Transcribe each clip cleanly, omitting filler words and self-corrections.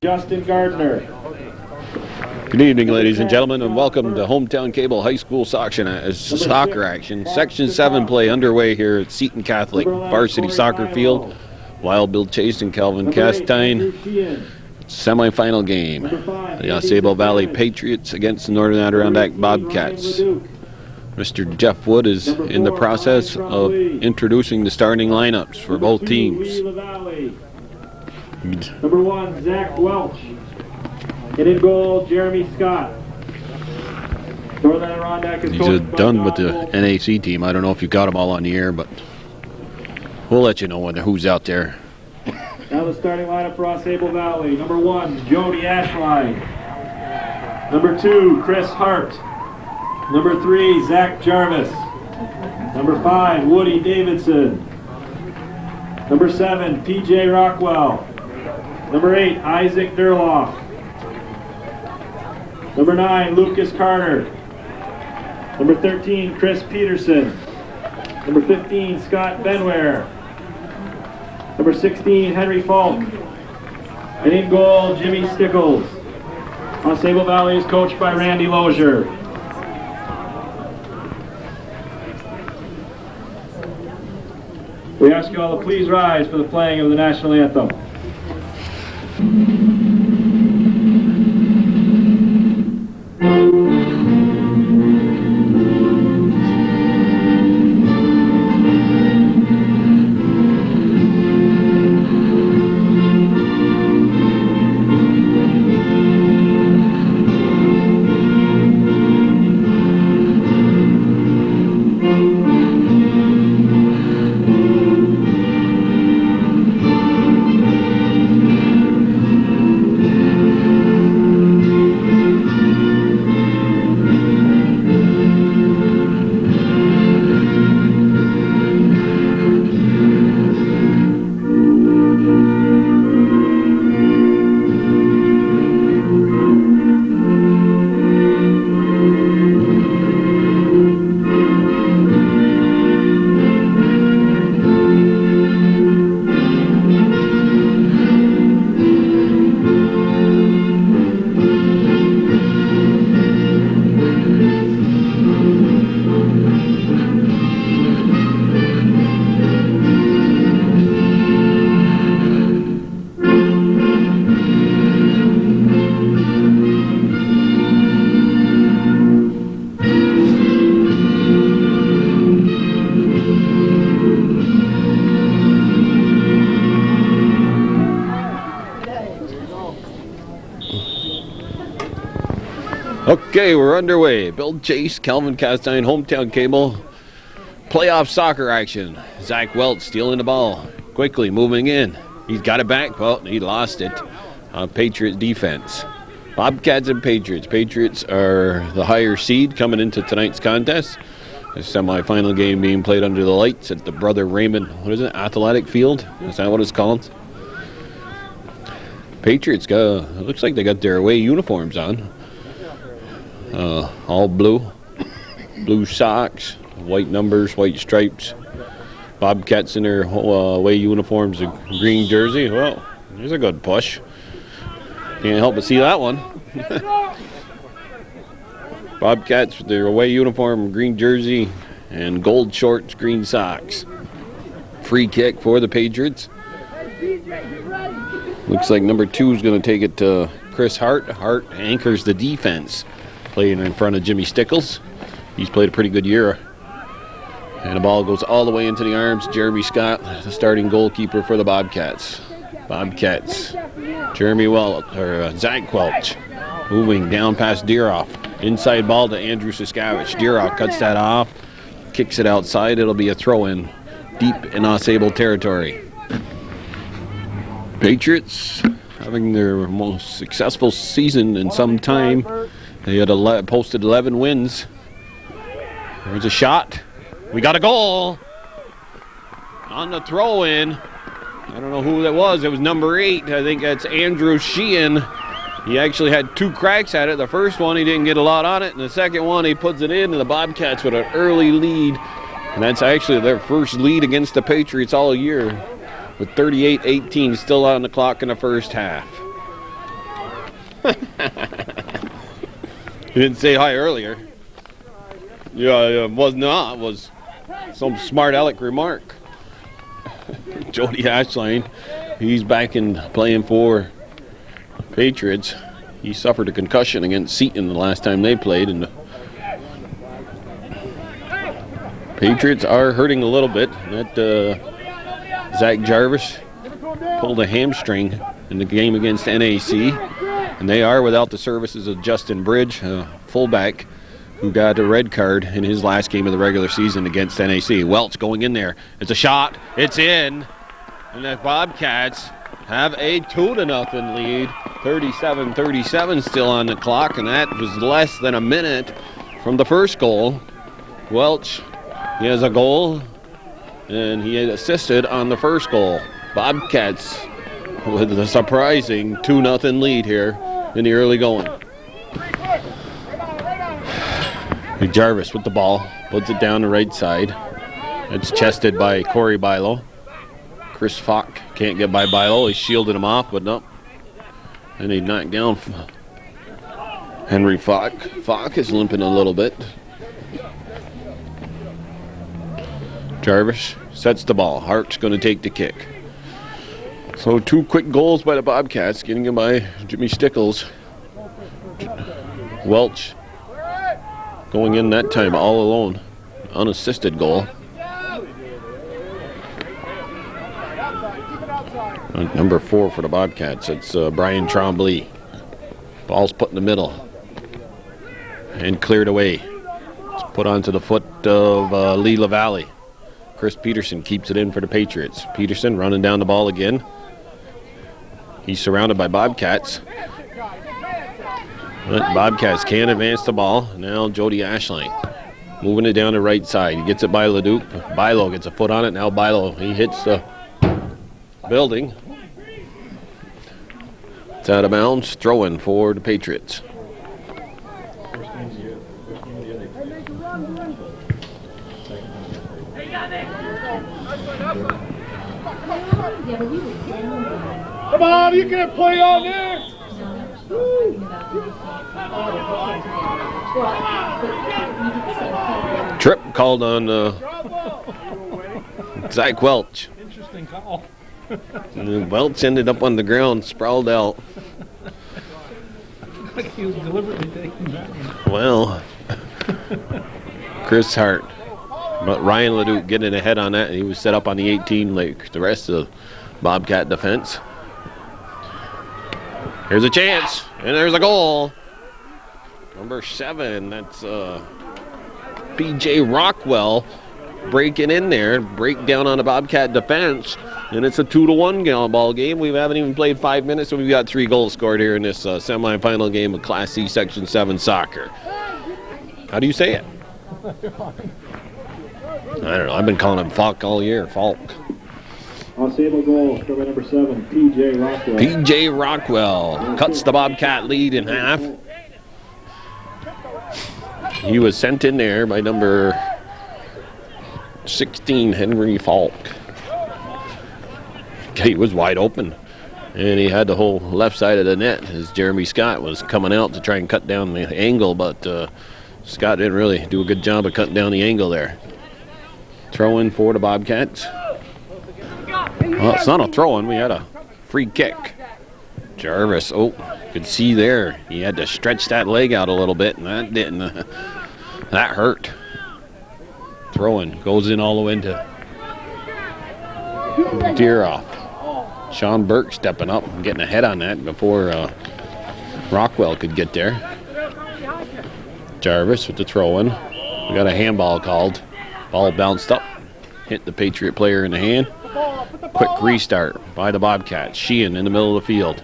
Justin Gardner. Good evening, ladies and gentlemen, and welcome to Hometown Cable High School soccer action. Section 7 play underway here at Seton Catholic Varsity Soccer Field. Wild Bill Chase and Calvin Castine. Semi-final game. The AuSable Valley Patriots against the Northern Adirondack Bobcats. Mr. Jeff Wood is in the process of introducing the starting lineups for both teams. Number 1, Zach Welch. And in goal, Jeremy Scott. Northern Adirondack is He's done with the NAC team. I don't know if you got them all on the air, but we'll let you know who's out there. Now the starting lineup for AuSable Valley. Number 1, Jody Ashline. Number 2, Chris Hart. Number 3, Zach Jarvis. Number 5, Woody Davidson. Number 7, PJ Rockwell. Number 8, Isaac Durloff. Number 9, Lucas Carter. Number 13, Chris Peterson. Number 15, Scott Benware. Number 16, Henry Falk. And in goal, Jimmy Stickles. AuSable Valley is coached by Randy Lozier. We ask you all to please rise for the playing of the national anthem. Okay, we're underway. Bill Chase, Calvin Castine, Hometown Cable. Playoff soccer action. Zach Welch stealing the ball. Quickly moving in. He's got it back. Well, he lost it. Patriots defense. Bobcats and Patriots. Patriots are the higher seed coming into tonight's contest. The semifinal game being played under the lights at the Brother Raymond, Athletic Field? Is that what it's called? Patriots looks like they got their away uniforms on. All blue socks, white numbers, white stripes. Bobcats in their away uniforms, a green jersey. Well, there's a good push. Can't help but see that one. Bobcats with their away uniform, green jersey, and gold shorts, green socks. Free kick for the Patriots. Looks like number 2 is going to take it to Chris Hart. Hart anchors the defense, playing in front of Jimmy Stickles. He's played a pretty good year. And the ball goes all the way into the arms. Jeremy Scott, the starting goalkeeper for the Bobcats. Zach Welch moving down past Deeroff. Inside ball to Andrew Siskavich. Deeroff cuts that off, kicks it outside. It'll be a throw-in deep in AuSable territory. Patriots having their most successful season in some time. They had posted 11 wins. There's a shot. We got a goal on the throw-in. I don't know who that was. It was number 8. I think that's Andrew Sheehan. He actually had 2 cracks at it. The first one, he didn't get a lot on it. And the second one, he puts it in. And the Bobcats with an early lead. And that's actually their first lead against the Patriots all year. With 38-18 still on the clock in the first half. You didn't say hi earlier. Yeah, it was not. It was some smart aleck remark. Jody Ashline, he's back in playing for Patriots. He suffered a concussion against Seton the last time they played, and the Patriots are hurting a little bit. That Zach Jarvis pulled a hamstring in the game against NAC, and they are without the services of Justin Bridge, fullback, who got a red card in his last game of the regular season against NAC. Welch going in there. It's a shot. It's in. And the Bobcats have a 2-0 lead. 37-37 still on the clock, and that was less than a minute from the first goal. Welch, he has a goal, and he had assisted on the first goal. Bobcats with a surprising 2-0 lead here in the early going. Jarvis with the ball, puts it down the right side. It's chested by Corey Bilo. Chris Falk can't get by Bilo. He shielded him off, but no. And he knocked down Henry Falk. Falk is limping a little bit. Jarvis sets the ball. Hart's going to take the kick. So 2 quick goals by the Bobcats, getting them by Jimmy Stickles. Welch going in that time all alone. Unassisted goal. Number 4 for the Bobcats. It's Brian Trombley. Ball's put in the middle. And cleared away. It's put onto the foot of Lee LaValle. Chris Peterson keeps it in for the Patriots. Peterson running down the ball again. He's surrounded by Bobcats. But Bobcats can't advance the ball. Now Jody Ashline moving it down the right side. He gets it by Leduc. Bilo gets a foot on it. Now Bilo, he hits the building. It's out of bounds. Throw-in for the Patriots. Come on, you can play on there. Trip called on Zach Welch. Interesting call. And Welch ended up on the ground, sprawled out. Like he was deliberately taking that one. Well, Chris Hart. But Ryan Leduc getting ahead on that, and he was set up on the 18 like the rest of the Bobcat defense. Here's a chance, and there's a goal. Number 7, that's P.J. Rockwell breaking in there, break down on the Bobcat defense, and it's a 2-1 ball game. We haven't even played 5 minutes, and we've got 3 goals scored here in this semifinal game of Class C Section 7 soccer. How do you say it? I don't know. I've been calling him Falk all year. Falk. AuSable goal, scored by number 7, P.J. Rockwell. P.J. Rockwell cuts the Bobcat lead in half. He was sent in there by number 16, Henry Falk. He was wide open, and he had the whole left side of the net as Jeremy Scott was coming out to try and cut down the angle, but Scott didn't really do a good job of cutting down the angle there. Throw in for the Bobcats. Well, it's not a throw-in. We had a free kick. Jarvis, could see there. He had to stretch that leg out a little bit, and that didn't. That hurt. Throw-in goes in all the way into Deeroff. Sean Burke stepping up and getting ahead on that before Rockwell could get there. Jarvis with the throw-in. We got a handball called. Ball bounced up, hit the Patriot player in the hand. Quick restart by the Bobcats. Sheehan in the middle of the field.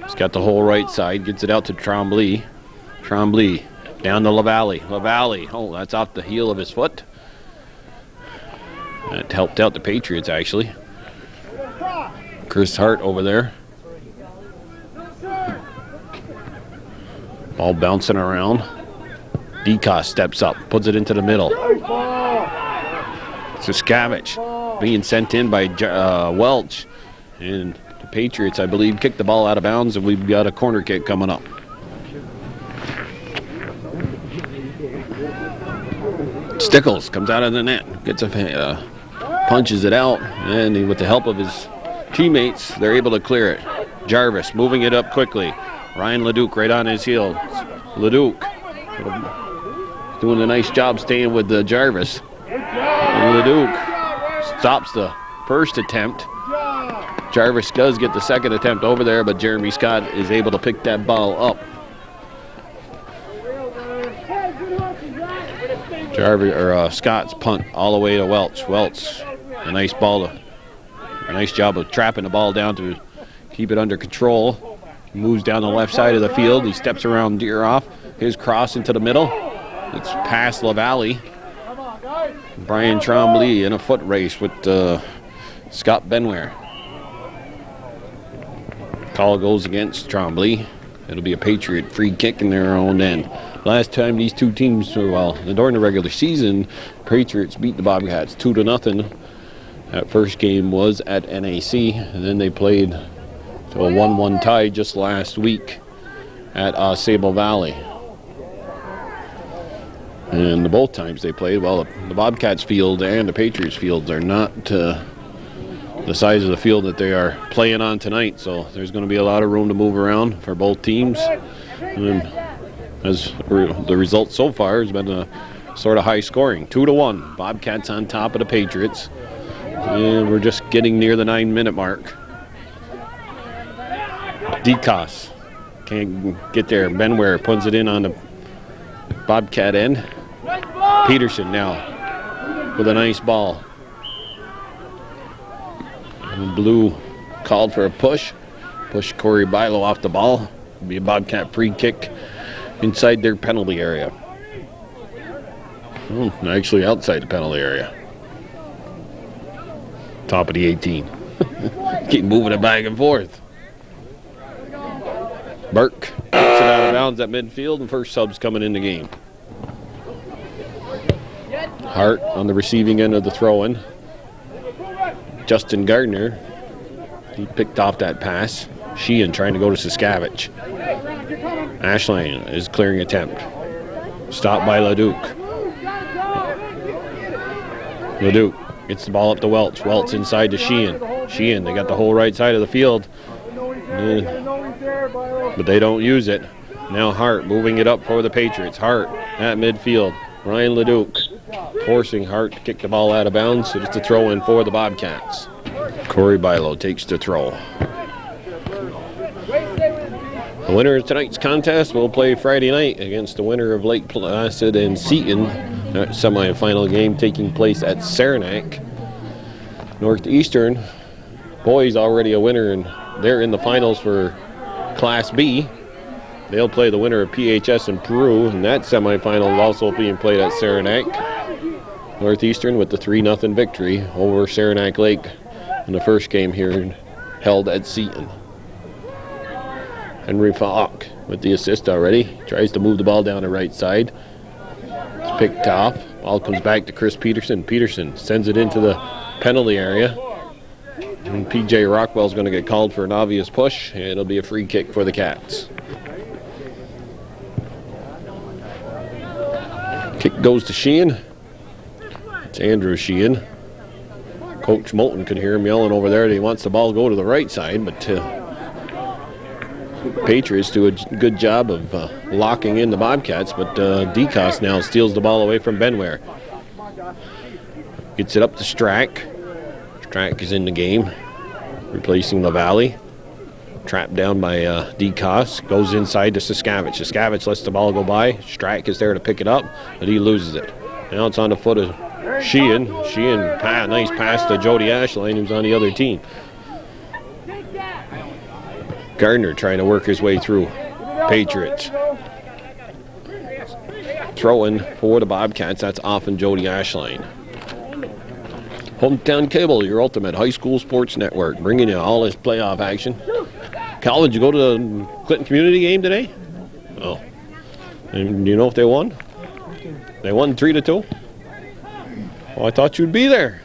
He's got the whole right side. Gets it out to Trombley. Trombley down to LaValle. LaValle, that's off the heel of his foot. That helped out the Patriots, actually. Chris Hart over there. Ball bouncing around. Decos steps up, puts it into the middle. Saskavich being sent in by Welch. And the Patriots, I believe, kicked the ball out of bounds, and we've got a corner kick coming up. Stickles comes out of the net, gets a punches it out, and with the help of his teammates, they're able to clear it. Jarvis moving it up quickly. Ryan Leduc right on his heels. Leduc doing a nice job staying with Jarvis. And Leduc stops the first attempt. Jarvis does get the second attempt over there, but Jeremy Scott is able to pick that ball up. Scott's punt all the way to Welch. Welch, a nice job of trapping the ball down to keep it under control. He moves down the left side of the field. He steps around Deeroff. His cross into the middle. It's past LaValle. Brian Trombley in a foot race with Scott Benware. Call goes against Trombley. It'll be a Patriot free kick in their own end. Last time these two teams, during the regular season, Patriots beat the Bobcats 2-0. That first game was at NAC, and then they played to a 1-1 tie just last week at AuSable Valley. And both times they played, the Bobcats field and the Patriots fields are not the size of the field that they are playing on tonight, so there's going to be a lot of room to move around for both teams. And as the result so far has been a sort of high scoring, 2-1. Bobcats on top of the Patriots, and we're just getting near the 9-minute mark. DeCoss can't get there. Benware puts it in on the Bobcat end. Peterson now with a nice ball. And Blue called for a push. Push Corey Bilo off the ball. It'll be a Bobcat free kick inside their penalty area. Actually outside the penalty area. Top of the 18. Keep moving it back and forth. Burke gets it out of bounds at midfield, and first sub's coming in the game. Hart on the receiving end of the throw-in. Justin Gardner, he picked off that pass. Sheehan trying to go to Saskavich. Ashline is clearing attempt. Stopped by Leduc. Leduc gets the ball up to Welch. Welch inside to Sheehan. Sheehan, they got the whole right side of the field. But they don't use it. Now Hart moving it up for the Patriots. Hart at midfield. Ryan Leduc forcing Hart to kick the ball out of bounds. So it's a throw in for the Bobcats. Corey Bilo takes the throw. The winner of tonight's contest will play Friday night against the winner of Lake Placid and Seton. That semifinal game taking place at Saranac. Northeastern boys already a winner, and they're in the finals for Class B. They'll play the winner of PHS and Peru, and that semifinal is also being played at Saranac. Northeastern with the 3-0 victory over Saranac Lake in the first game here held at Seton. Henry Falk with the assist already. Tries to move the ball down the right side. It's picked off. Ball comes back to Chris Peterson. Peterson sends it into the penalty area. And PJ Rockwell's going to get called for an obvious push, and it'll be a free kick for the Cats. Kick goes to Sheehan. It's Andrew Sheehan. Coach Moulton could hear him yelling over there that he wants the ball to go to the right side, but Patriots do a good job of locking in the Bobcats, but DeCoss now steals the ball away from Benware. Gets it up to Strack. Strack is in the game, replacing LaValle. Trapped down by DeCoss. Goes inside to Saskavich. Saskavich lets the ball go by. Strack is there to pick it up, but he loses it. Now it's on the foot of Sheehan. Sheehan, nice pass to Jody Ashline, who's on the other team. Gardner trying to work his way through. Patriots. Throw-in for the Bobcats. That's off in Jody Ashline. Hometown Cable, your ultimate high school sports network, bringing you all this playoff action. Cal, did you go to the Clinton Community game today? Oh. And do you know if they won? They won 3-2? Well, I thought you'd be there.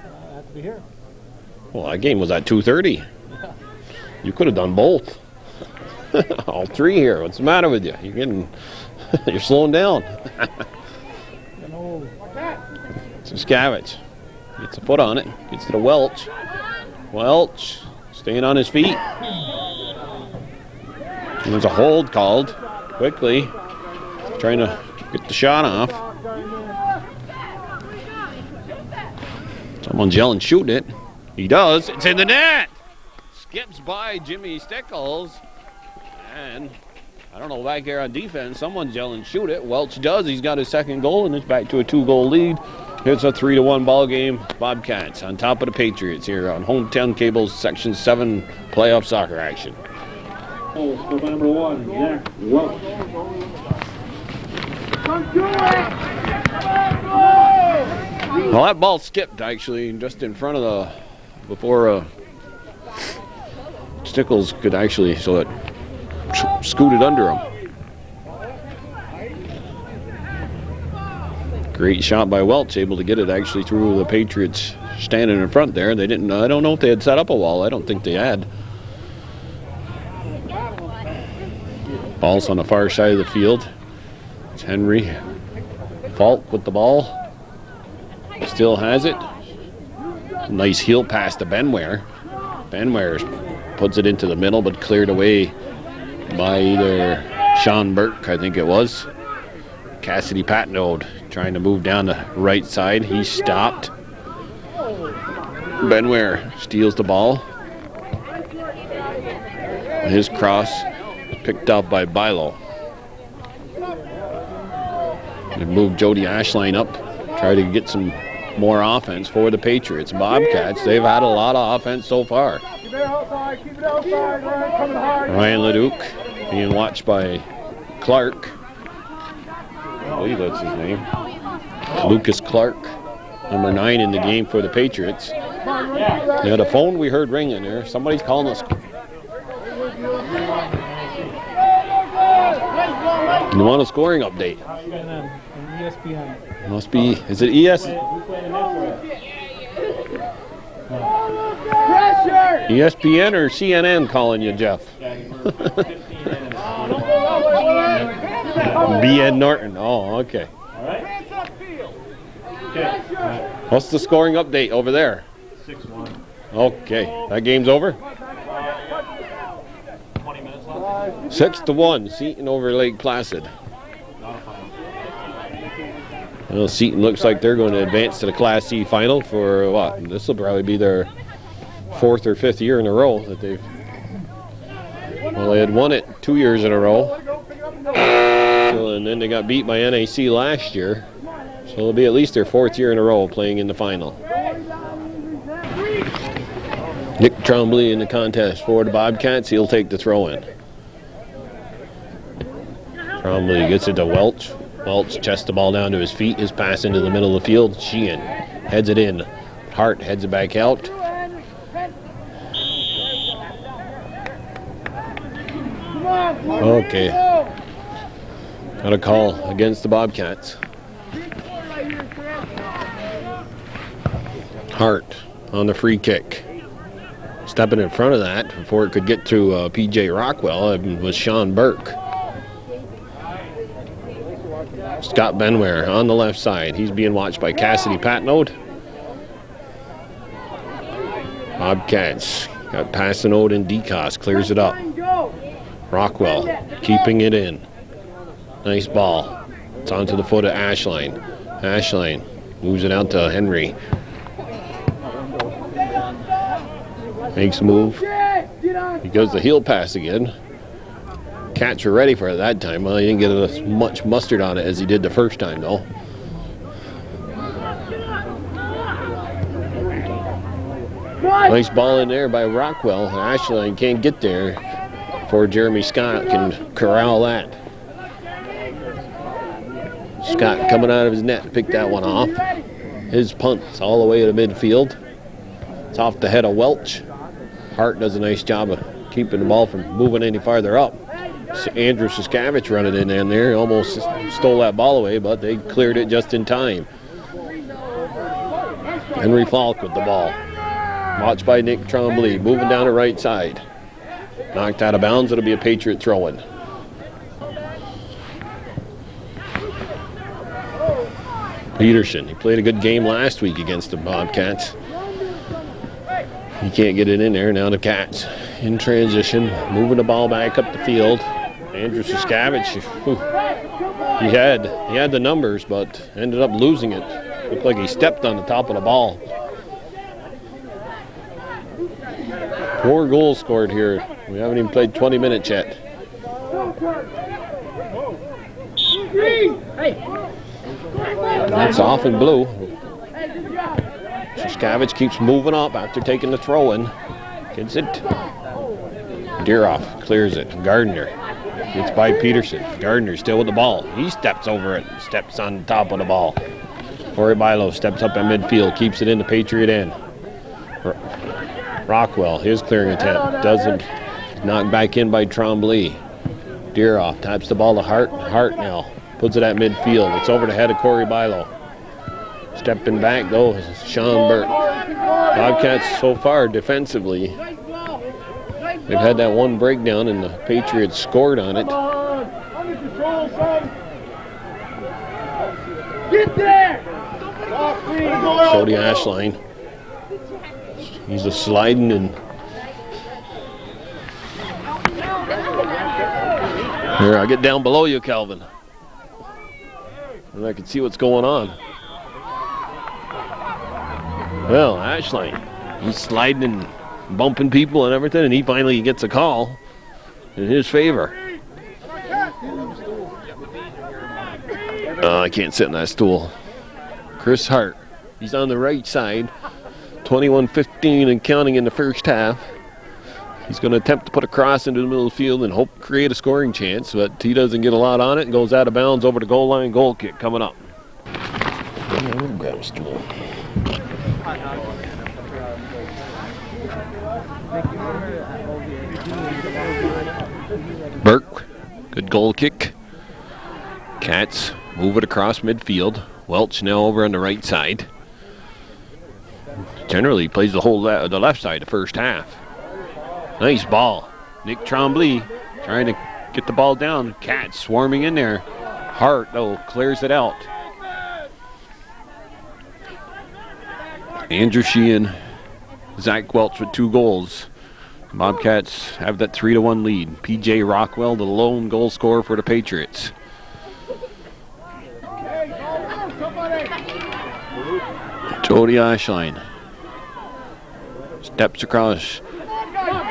I have to be here. Well, that game was at 2:30. You could have done both. All three here. What's the matter with you? You're getting, you're slowing down. Saskavich gets a foot on it. Gets to the Welch. Welch staying on his feet. There's a hold called quickly. Trying to get the shot off. Someone's yelling, shoot it. He does. It's in the net. Skips by Jimmy Stickles. And I don't know, back here on defense, someone's yelling, shoot it. Welch does. He's got his second goal, and it's back to a 2-goal lead. It's a 3-1 ball game. Bobcats on top of the Patriots here on Hometown Cable's Section 7 playoff soccer action. Score by number 1, Zach Welch. Well, that ball skipped actually just in front of the, before Stickles could actually, so it scooted under him. Great shot by Welch, able to get it actually through the Patriots standing in front there. They didn't, I don't know if they had set up a wall. I don't think they had. Ball's on the far side of the field. It's Henry. Falk with the ball. Still has it. Nice heel pass to Benware. Benware puts it into the middle, but cleared away by either Sean Burke, I think it was. Cassidy Patnode trying to move down the right side. He stopped. Benware steals the ball. His cross is picked up by Bilo. They move Jody Ashline up, try to get some more offense for the Patriots. Bobcats, they've had a lot of offense so far. Ryan Leduc being watched by Clark. I believe that's his name. Lucas Clark, number 9 in the game for the Patriots. They had a phone we heard ringing there. Somebody's calling us. You want a scoring update? ESPN. Must be, is it ES? ESPN or CNN calling you, Jeff? BN Norton. Oh, okay. All right. Okay. What's the scoring update over there? 6-1. Okay. That game's over? 20 minutes left. 6-1. Seton over Lake Placid. Well, Seton looks like they're going to advance to the Class C final for what? This will probably be their 4th or 5th year in a row that they've. Well, they had won it 2 years in a row. So, and then they got beat by NAC last year. So it'll be at least their 4th year in a row playing in the final. Nick Trombley in the contest for the Bobcats. He'll take the throw in. Trombley gets it to Welch. Welch chests the ball down to his feet. His pass into the middle of the field. Sheehan heads it in. Hart heads it back out. Okay. Got a call against the Bobcats. Hart on the free kick. Stepping in front of that before it could get to P.J. Rockwell was Sean Burke. Scott Benware on the left side. He's being watched by Cassidy Patnode. Bobcats got Passanode and DeCoste. Clears it up. Rockwell keeping it in. Nice ball. It's onto the foot of Ashline. Ashline moves it out to Henry. Makes a move. He goes the heel pass again. Cats were ready for it that time. Well, he didn't get as much mustard on it as he did the first time, though. Nice ball in there by Rockwell. Ashline can't get there before Jeremy Scott can corral that. Scott coming out of his net, picked that one off. His punt's all the way to midfield. It's off the head of Welch. Hart does a nice job of keeping the ball from moving any farther up. Andrew Saskavich running in there. Almost stole that ball away, but they cleared it just in time. Henry Falk with the ball. Watched by Nick Trombley, moving down the right side. Knocked out of bounds. It'll be a Patriot throw-in. Peterson, he played a good game last week against the Bobcats. He can't get it in there. Now the Cats in transition, moving the ball back up the field. Andrew Siskavich, he had the numbers, but ended up losing it. Looked like he stepped on the top of the ball. 4 goals scored here. We haven't even played 20 minutes yet. That's off in blue. Siskavich keeps moving up after taking the throw-in. Gets it. Deeroff clears it. Gardner gets by Peterson. Gardner still with the ball. He steps over it. Steps on top of the ball. Corey Bilo steps up at midfield. Keeps it in the Patriot end. Rockwell, his clearing attempt. Doesn't. Knocked back in by Tremblay. Deeroff taps the ball to Hart. Hart now puts it at midfield. It's over the head of Corey Bilo. Stepping back, though, is Sean Burke. Bobcats so far defensively. They've had that one breakdown, and the Patriots scored on it. Under control, son. Get there! Cody Ashline. He's a sliding and. Here, I'll get down below you, Calvin. And I can see what's going on. Well, Ashline, he's sliding and bumping people and everything, and he finally gets a call in his favor. I can't sit in that stool. Chris Hart, he's on the right side, 21-15 and counting in the first half. He's going to attempt to put a cross into the middle of the field and hope to create a scoring chance, but he doesn't get a lot on it and goes out of bounds over the goal line. Goal kick coming up. I'm going to grab a stool. Burke, good goal kick. Cats move it across midfield. Welch now over on the right side. Generally plays the whole the left side the first half. Nice ball. Nick Tremblay trying to get the ball down. Cats swarming in there. Hart, though, clears it out. Andrew Sheehan, Zach Welch with 2 goals. Bobcats have that 3-1 lead. P.J. Rockwell, the lone goal scorer for the Patriots. Jody Ashline steps across,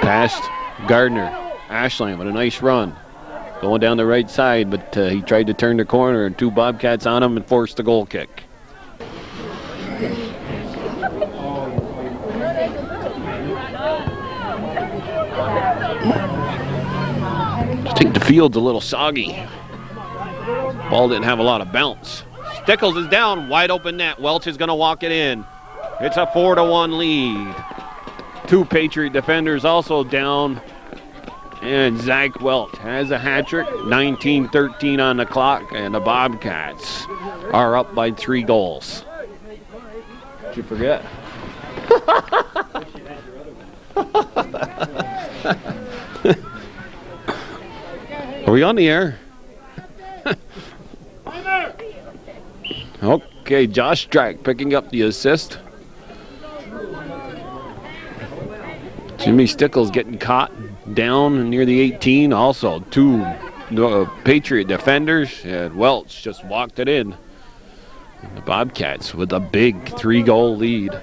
past Gardner. Ashline with a nice run. Going down the right side, but he tried to turn the corner and 2 Bobcats on him and forced the goal kick. I think the field's a little soggy. Ball didn't have a lot of bounce. Stickles is down, wide open net. Welch is going to walk it in. It's a 4-1 lead. 2 Patriot defenders also down. And Zach Welch has a hat trick. 19-13 on the clock, and the Bobcats are up by 3 goals. Did you forget? Are we on the air? Okay, Josh Strack picking up the assist. Jimmy Stickles getting caught down near the 18. Also, 2 Patriot defenders. And Welch just walked it in. And the Bobcats with a big 3-goal lead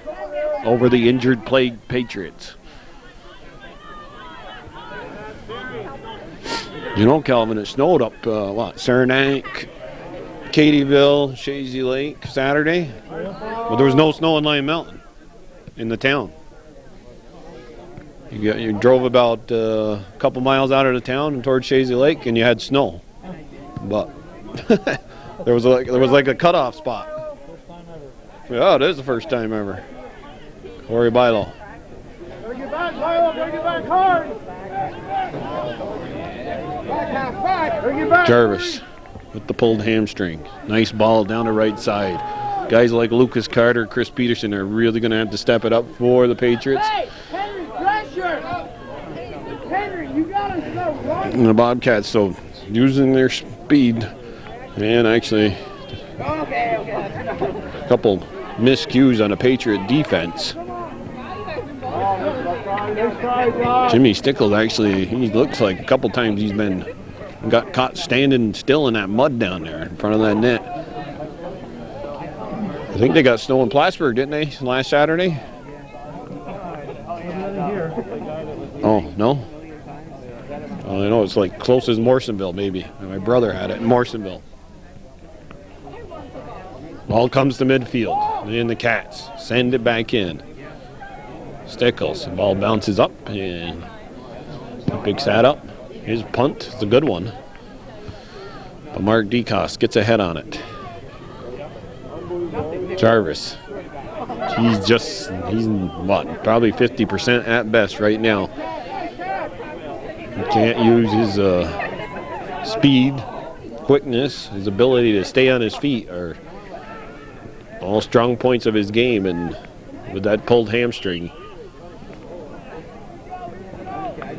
over the injured plagued Patriots. You know, Calvin, it snowed up, Saranac, Cadyville, Shazy Lake Saturday. Well, there was no snow in Lion Mountain, in the town. You drove about a couple miles out of the town and towards Shazy Lake, and you had snow. But there was like a cutoff spot. Yeah, it is the first time ever. Corey Bilo. Gotta get back, Bilo. Gotta get back hard. Jarvis with the pulled hamstring. Nice ball down the right side. Guys like Lucas Carter, Chris Peterson are really going to have to step it up for the Patriots. Hey, Henry, pressure. Henry, you And the Bobcats, so using their speed, and actually a couple miscues on the Patriot defense. Jimmy Stickles actually, he looks like a couple times he's got caught standing still in that mud down there in front of that net. I think they got snow in Plattsburgh, didn't they, last Saturday? Oh, no? Oh, I know it's like close as Morrisonville, maybe. My brother had it in Morrisonville. Ball comes to midfield. And the Cats send it back in. Stickles, the ball bounces up and picks that up. His punt is a good one. But Mark DeCoste gets ahead on it. Jarvis. He's what, probably 50% at best right now. He can't use his speed, quickness, his ability to stay on his feet are all strong points of his game, and with that pulled hamstring.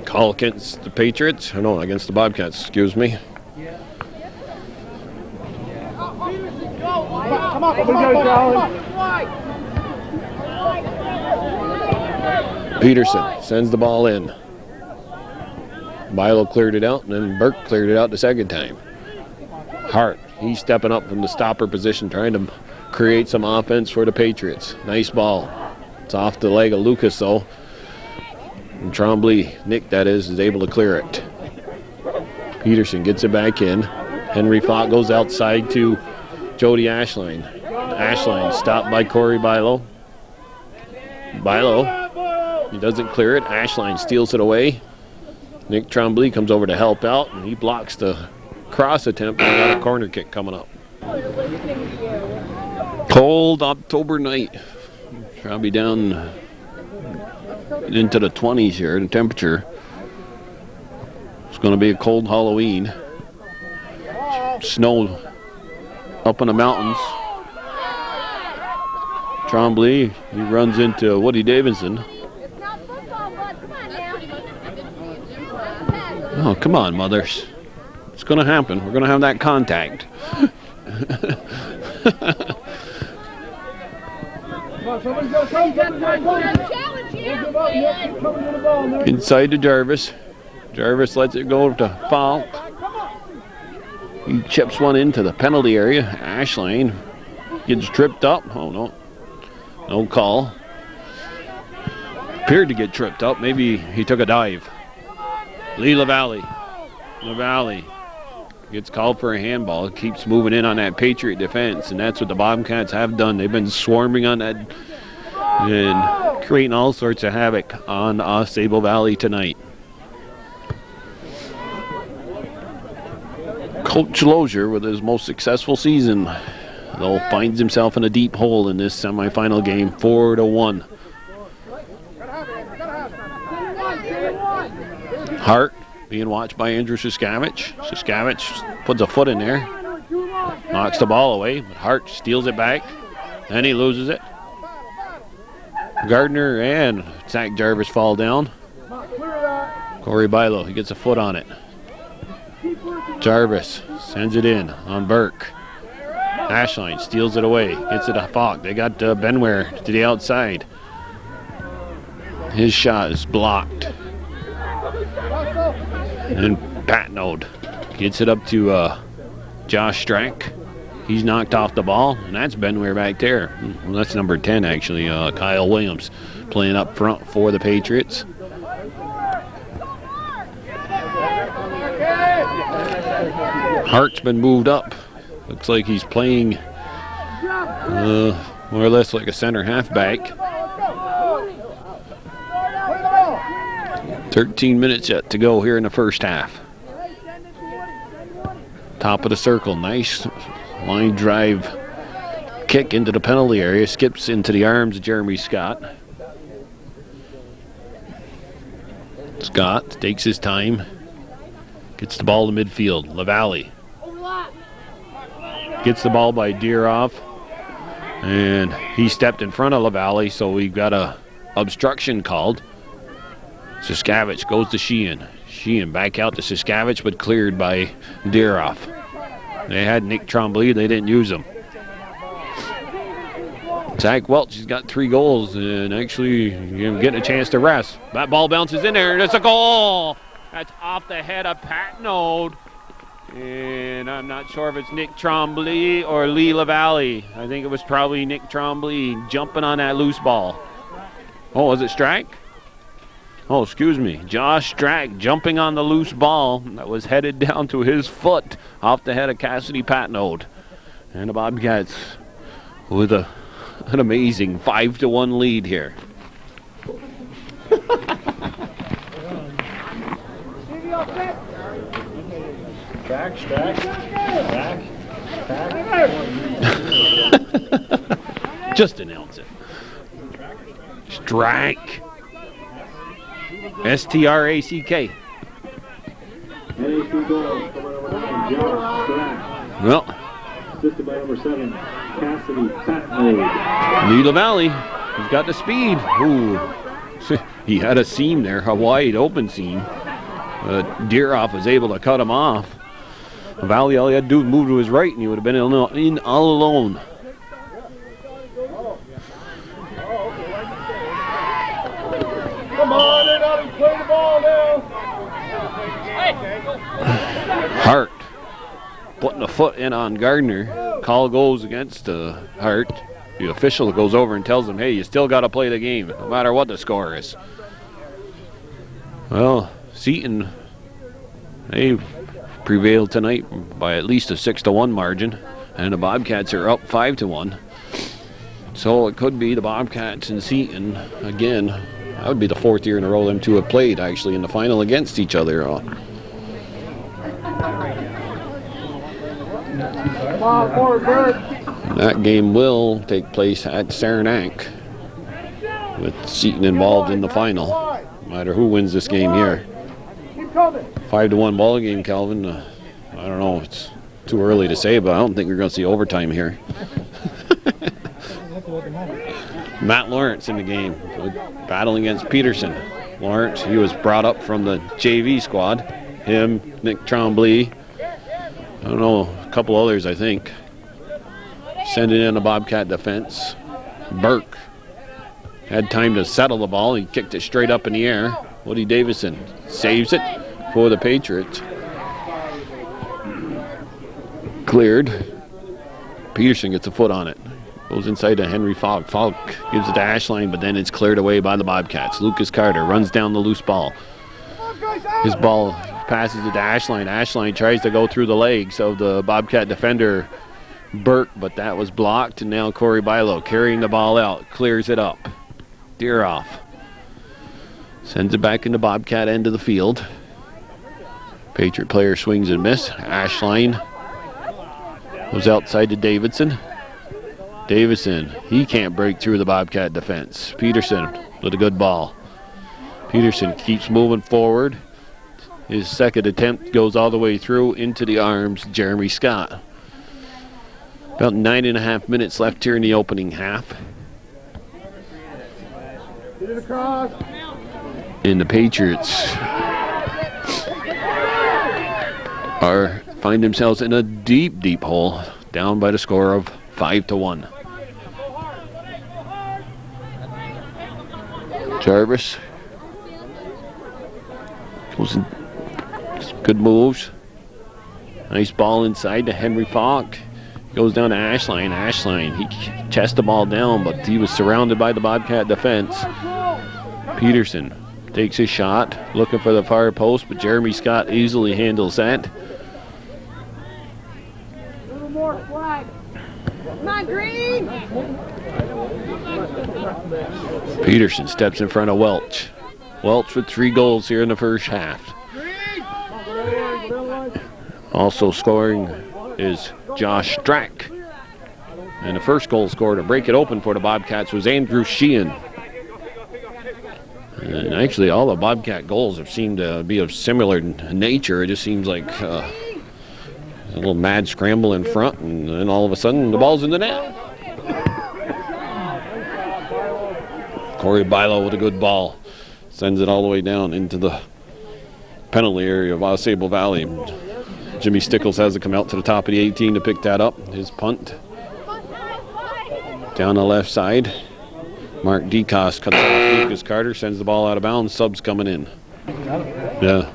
Call against the Patriots, or no, against the Bobcats, excuse me. Come on, Peterson sends the ball in. Bilo cleared it out, and then Burke cleared it out the second time. Hart, he's stepping up from the stopper position, trying to create some offense for the Patriots. Nice ball. It's off the leg of Lucas, though. And Trombley, Nick that is able to clear it. Peterson gets it back in. Henry Falk goes outside to Jody Ashline. Ashline stopped by Corey Bilo. Bilo, he doesn't clear it. Ashline steals it away. Nick Trombley comes over to help out, and he blocks the cross attempt and got a corner kick coming up. Cold October night. Probably down into the 20s here, the temperature. It's going to be a cold Halloween. Snow up in the mountains. Trombley, he runs into Woody Davidson. Oh, come on, mothers. It's going to happen. We're going to have that contact. Inside to Jarvis. Jarvis lets it go to Falk. He chips one into the penalty area. Ashline gets tripped up. Oh, no. No call. Appeared to get tripped up. Maybe he took a dive. Lee LaValle. LaValle gets called for a handball. Keeps moving in on that Patriot defense, and that's what the Bobcats have done. They've been swarming on that and creating all sorts of havoc on AuSable Valley tonight. Coach Lozier, with his most successful season, though, finds himself in a deep hole in this semifinal game, 4-1. Hart being watched by Andrew Siskavich. Siskavich puts a foot in there, knocks the ball away, but Hart steals it back, and he loses it. Gardner and Zach Jarvis fall down. Corey Bilo, he gets a foot on it. Jarvis sends it in on Burke. Ashline steals it away, gets it to Falk. They got Benware to the outside. His shot is blocked. And Patnode gets it up to Josh Strack. He's knocked off the ball, and that's Benware back there. Well, that's number 10, actually. Kyle Williams playing up front for the Patriots. Hart's been moved up. Looks like he's playing more or less like a center halfback. 13 minutes yet to go here in the first half. Top of the circle, nice line drive kick into the penalty area, skips into the arms of Jeremy Scott. Scott takes his time, gets the ball to midfield. LaValle gets the ball by Deeroff, and he stepped in front of LaValle, so we got a obstruction called. Siskavich goes to Sheehan. Sheehan back out to Siskavich, but cleared by Deeroff. They had Nick Trombley, they didn't use him. Zach Welch has got 3 goals and actually getting a chance to rest. That ball bounces in there and it's a goal! That's off the head of Pat Node. And I'm not sure if it's Nick Trombley or Lee LaValle. I think it was probably Nick Trombley jumping on that loose ball. Oh, was it Strack? Oh, excuse me. Josh Strack jumping on the loose ball that was headed down to his foot off the head of Cassidy Patnode. And the Bobcats with an amazing 5-1 lead here. Back. Just announce it. Strack. S-T-R-A-C-K. NAC goal, number 9, Josh Strack. Well, Assisted by number 7, Cassidy Patnode. Lee LaValle, he's got the speed. Ooh, he had a seam there, a wide open seam. Deeroff was able to cut him off. LaValle, all he had to do was move to his right and he would have been in all alone. Come on, in out and play the ball now. Hart putting a foot in on Gardner. Call goes against Hart. The official goes over and tells him, hey, you still got to play the game, no matter what the score is. Well, Seton, they prevailed tonight by at least a 6-1 margin, and the Bobcats are up 5-1. So it could be the Bobcats and Seton again. That would be the 4th year in a row them two have played actually in the final against each other. That game will take place at Saranac with Seton involved in the final. No matter who wins this game here. 5-1 ball game, Calvin. I don't know. It's too early to say, but I don't think we're going to see overtime here. Matt Lawrence in the game, battling against Peterson. Lawrence, he was brought up from the JV squad. Him, Nick Trombley, I don't know, a couple others, I think. Sending in a Bobcat defense. Burke had time to settle the ball. He kicked it straight up in the air. Woody Davison saves it for the Patriots. Cleared. Peterson gets a foot on it. Goes inside to Henry Falk. Falk gives it to Ashline, but then it's cleared away by the Bobcats. Lucas Carter runs down the loose ball. His ball passes it to Ashline. Ashline tries to go through the legs of the Bobcat defender, Burke, but that was blocked, and now Corey Bilo carrying the ball out, clears it up. Deeroff sends it back in the Bobcat end of the field. Patriot player swings and miss. Ashline goes outside to Davidson. Davison, he can't break through the Bobcat defense. Peterson with a good ball. Peterson keeps moving forward. His second attempt goes all the way through into the arms, Jeremy Scott. About 9.5 minutes left here in the opening half. And the Patriots find themselves in a deep, deep hole, down by the score of 5-1. Jarvis goes in, good moves. Nice ball inside to Henry Falk. Goes down to Ashline. Ashline, he chests the ball down, but he was surrounded by the Bobcat defense. Peterson takes his shot, looking for the far post, but Jeremy Scott easily handles that. Come on, Green! Peterson steps in front of Welch. Welch with 3 goals here in the first half. Also scoring is Josh Strack. And the first goal scored to break it open for the Bobcats was Andrew Sheehan. And actually all the Bobcat goals have seemed to be of similar nature. It just seems like a little mad scramble in front, and then all of a sudden the ball's in the net. Corey Bilo with a good ball. Sends it all the way down into the penalty area of AuSable Valley. Jimmy Stickles has to come out to the top of the 18 to pick that up. His punt. Down the left side. Mark DeCoste cuts off Lucas Carter, sends the ball out of bounds. Subs coming in. Yeah.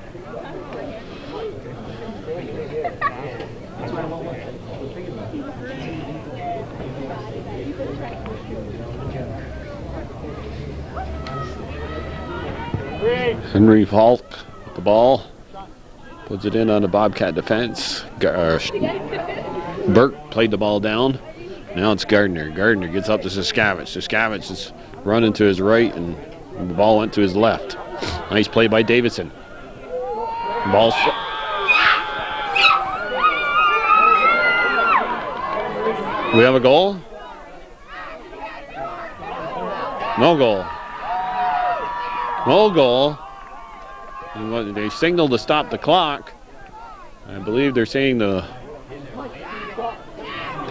Henry Falk with the ball. Puts it in on the Bobcat defense. Burke played the ball down. Now it's Gardner. Gardner gets up to Saskavich. Saskavich is running to his right, and the ball went to his left. Nice play by Davison. Ball. We have a goal? No goal. No goal. And they signaled to stop the clock. I believe they're saying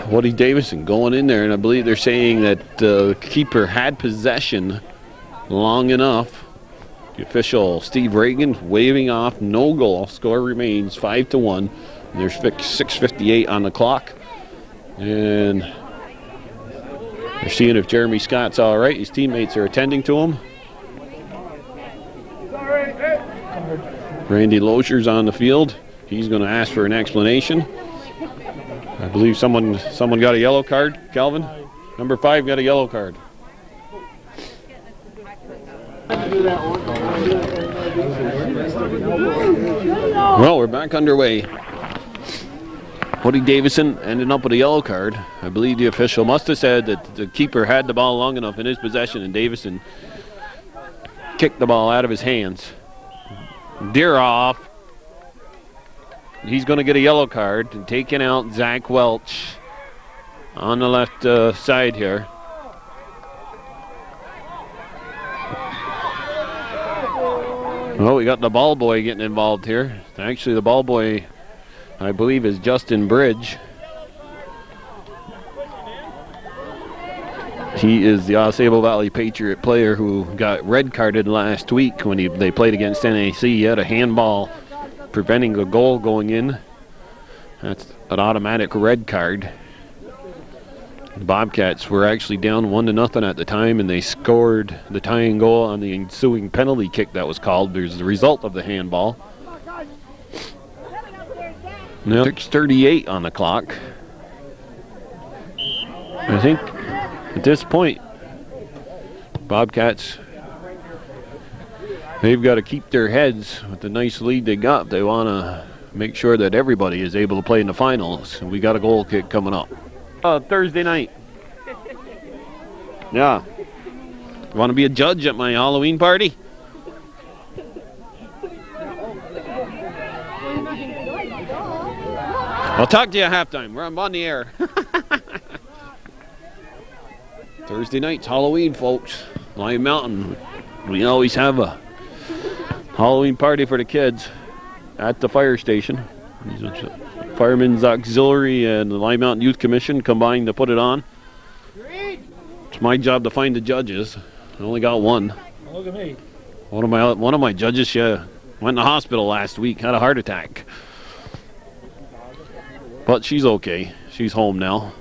Woody Davison going in there, and I believe they're saying that the keeper had possession long enough. The official Steve Reagan waving off, no goal. Score remains 5-1. And there's 6:58 on the clock, and they're seeing if Jeremy Scott's all right. His teammates are attending to him. Randy Loescher's on the field. He's going to ask for an explanation. I believe someone got a yellow card, Calvin. Number 5 got a yellow card. Well, we're back underway. Woody Davison ended up with a yellow card. I believe the official must have said that the keeper had the ball long enough in his possession, and Davison kicked the ball out of his hands. Deeroff, he's going to get a yellow card, and taking out Zach Welch on the left side here. Well, we got the ball boy getting involved here. Actually, the ball boy, I believe, is Justin Bridge. He is the AuSable Valley Patriot player who got red carded last week when they played against NAC. He had a handball preventing a goal going in. That's an automatic red card. The Bobcats were actually down 1-0 at the time, and they scored the tying goal on the ensuing penalty kick that was called. There's the result of the handball. Now 6:38 on the clock. I think at this point, Bobcats, they've got to keep their heads with the nice lead they got. They want to make sure that everybody is able to play in the finals. And we got a goal kick coming up. Thursday night. Yeah. You want to be a judge at my Halloween party? I'll talk to you at halftime. I'm on the air. Thursday night's Halloween, folks. Lime Mountain. We always have a Halloween party for the kids at the fire station. Firemen's Auxiliary and the Lime Mountain Youth Commission combined to put it on. It's my job to find the judges. I only got one. Look at me. One of my judges went in the hospital last week, had a heart attack. But she's okay. She's home now.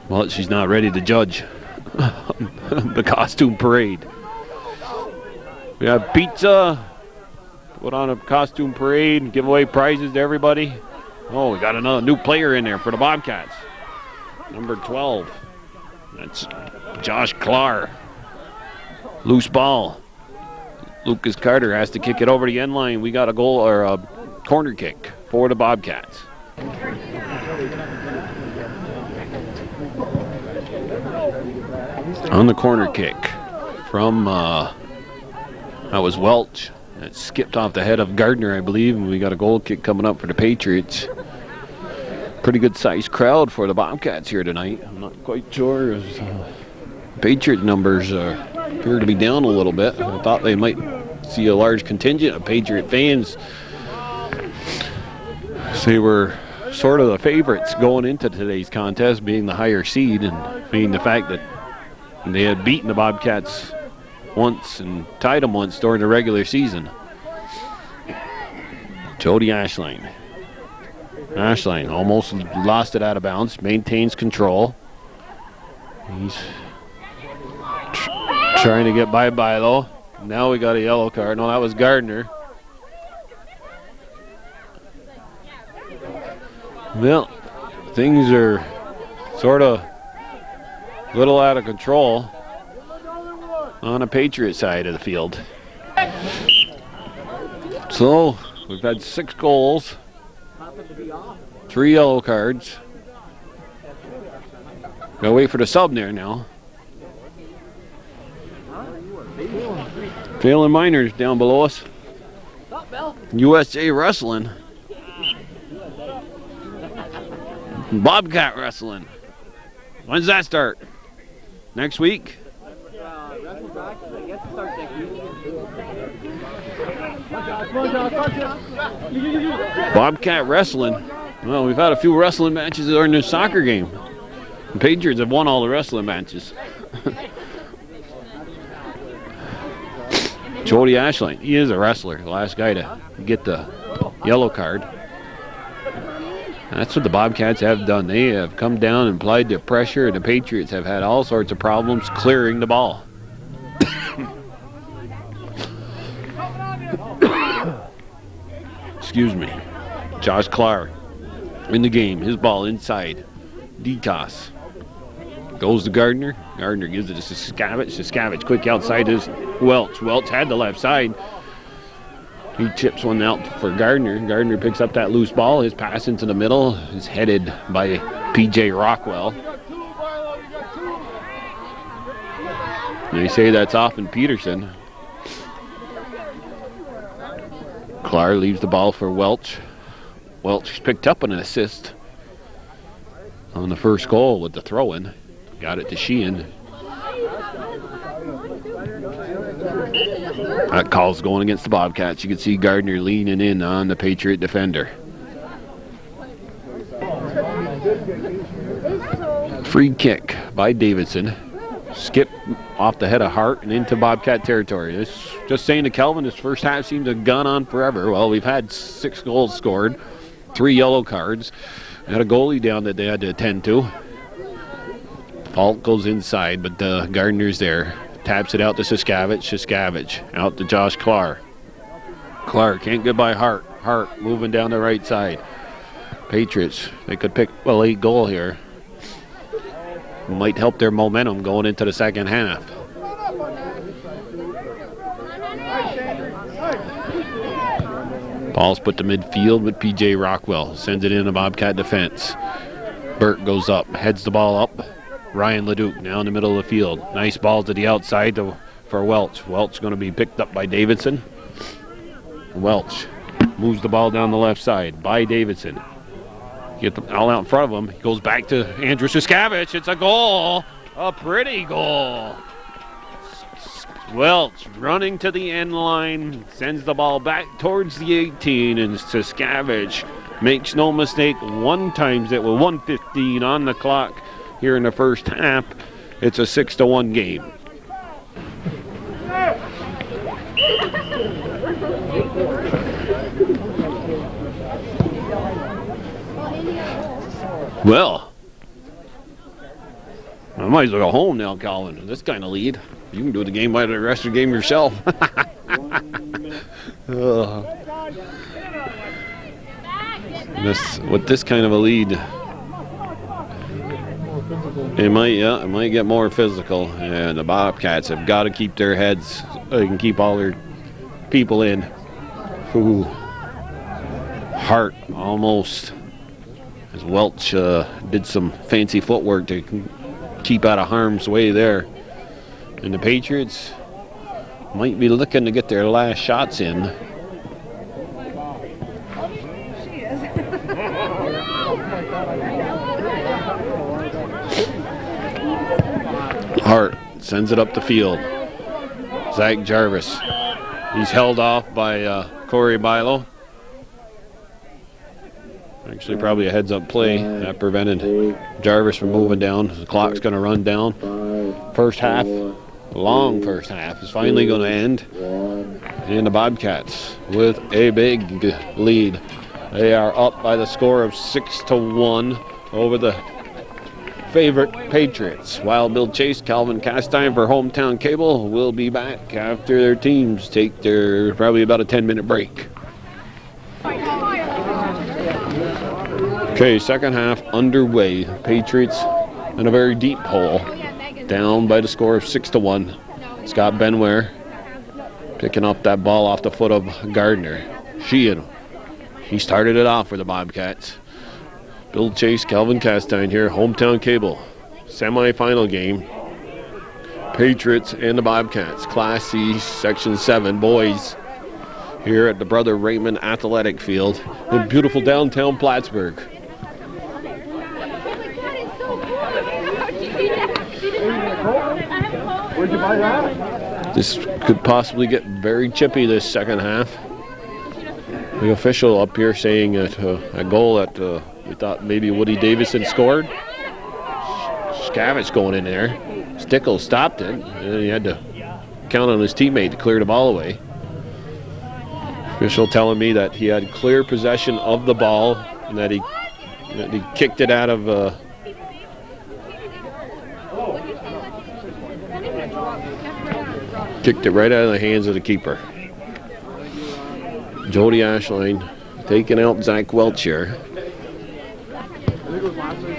But she's not ready to judge the costume parade. We have pizza. Put on a costume parade and give away prizes to everybody. Oh, we got another new player in there for the Bobcats. Number 12. That's Josh Clark. Loose ball. Lucas Carter has to kick it over the end line. We got a goal or a corner kick for the Bobcats. On the corner kick from that was Welch. It skipped off the head of Gardner, I believe, and we got a goal kick coming up for the Patriots. Pretty good sized crowd for the Bobcats here tonight. I'm not quite sure. Patriot numbers appear to be down a little bit. I thought they might see a large contingent of Patriot fans. They were sort of the favorites going into today's contest, being the higher seed and being the fact that they had beaten the Bobcats once and tied them once during the regular season. Jody Ashline. Ashline almost lost it out of bounds. Maintains control. He's trying to get by Bilo. Now we got a yellow card. No, that was Gardner. Well, things are sort of a little out of control on the Patriot side of the field. So we've had 6 goals, 3 yellow cards. Gotta wait for the sub there now. Phelan Miners down below us. USA Wrestling. Bobcat Wrestling. When's that start? Next week? Bobcat Wrestling. Well, we've had a few wrestling matches during this soccer game. The Patriots have won all the wrestling matches. Jody Ashline, he is a wrestler, the last guy to get the yellow card. That's what the Bobcats have done. They have come down and applied their pressure, and the Patriots have had all sorts of problems clearing the ball. Excuse me. Josh Clark in the game. His ball inside. D-toss. Goes to Gardner. Gardner gives it to Siskavich. Siskavich quick outside is Welch. Welch had the left side. He chips one out for Gardner. Gardner picks up that loose ball. His pass into the middle is headed by P.J. Rockwell. They say that's off in Peterson. Clark leaves the ball for Welch. Welch picked up an assist on the first goal with the throw-in. Got it to Sheehan. That call's going against the Bobcats. You can see Gardner leaning in on the Patriot defender. Free kick by Davidson. Skip off the head of Hart and into Bobcat territory. This, just saying to Kelvin, this first half seemed to have gone on forever. Well, we've had 6 goals scored, 3 yellow cards. We had a goalie down that they had to attend to. Fault goes inside, but Gardner's there. Taps it out to Siskavich. Siskavich out to Josh Clark. Clark can't get by Hart. Hart moving down the right side. Patriots, they could pick a late goal here. Might help their momentum going into the second half. Ball's put to midfield with P.J. Rockwell. Sends it in the Bobcat defense. Burt goes up, heads the ball up. Ryan Leduc now in the middle of the field. Nice ball to the outside for Welch. Welch going to be picked up by Davidson. Welch moves the ball down the left side by Davidson. Get the all out in front of him. He goes back to Andrew Siskavich. It's a goal. A pretty goal. Welch running to the end line. Sends the ball back towards the 18. And Siskavich makes no mistake. One times it with 1:15 on the clock here in the first half. It's a 6-1 game. Well, I might as well go home now, Colin. This kind of lead. You can do the game by the rest of the game yourself. With this kind of a lead, it might get more physical. And the Bobcats have got to keep their heads. They can keep all their people in. Ooh. Hart almost. As Welch did some fancy footwork to keep out of harm's way there. And the Patriots might be looking to get their last shots in. Hart sends it up the field. Zach Jarvis. He's held off by Corey Bilo. Actually, probably a heads-up play that prevented Jarvis from moving down. The clock's going to run down. First half long first half is finally going to end. And the Bobcats with a big lead. They are up by the score of 6-1 over the favorite Patriots. Wild Bill Chase, Calvin Castine for Hometown Cable will be back after their teams take their probably about a 10-minute break. Okay, second half underway. Patriots in a very deep hole, down by the score of 6-1. Scott Benware picking up that ball off the foot of Gardner. He started it off for the Bobcats. Bill Chase, Calvin Castine here, Hometown Cable. Semi-final game. Patriots and the Bobcats. Class C, Section VII boys here at the Brother Raymond Athletic Field in beautiful downtown Plattsburgh. Where'd you buy that? This could possibly get very chippy this second half. The official up here saying that a goal that we thought maybe Woody Davison scored. Scavich going in there. Stickles stopped it, and then he had to count on his teammate to clear the ball away. Official telling me that he had clear possession of the ball and that he kicked it out of kicked it right out of the hands of the keeper. Jody Ashline taking out Zach Welch here.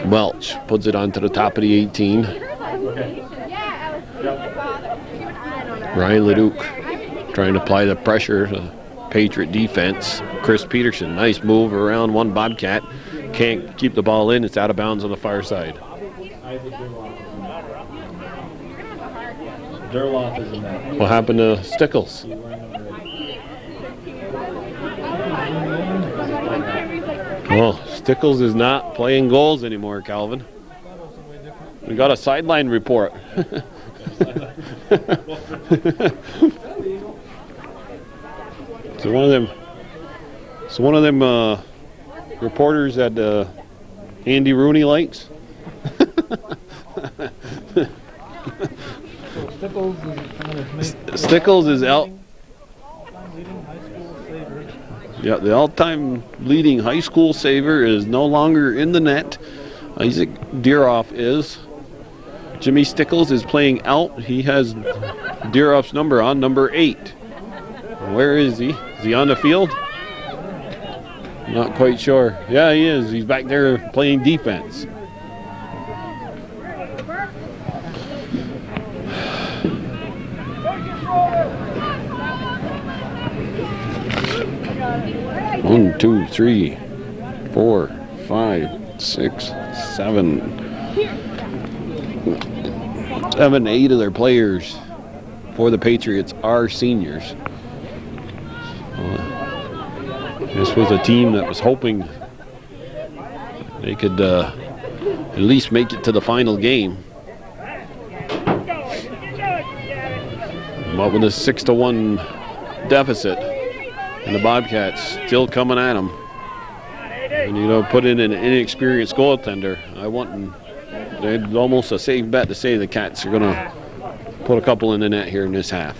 Welch puts it onto the top of the 18. Ryan Leduc trying to apply the pressure to Patriot defense. Chris Peterson, nice move around one Bobcat. Can't keep the ball in. It's out of bounds on the far side. Durloff is in that. What happened to Stickles? Well, Stickles is not playing goals anymore, Calvin. We got a sideline report. So one of them reporters that Andy Rooney likes. Stickles is out. Yeah, the all-time leading high school saver is no longer in the net. Isaac Deeroff is. Jimmy Stickles is playing out. He has Deeroff's number on, number 8. Where is he? Is he on the field? Not quite sure. Yeah, he is. He's back there playing defense. One, 2, 3, 4, 5, 6, 7, 8 of their players for the Patriots are seniors. This was a team that was hoping they could at least make it to the final game. But with a 6-1 deficit, and the Bobcats still coming at them. And, put in an inexperienced goaltender. It's almost a safe bet to say the Cats are going to put a couple in the net here in this half.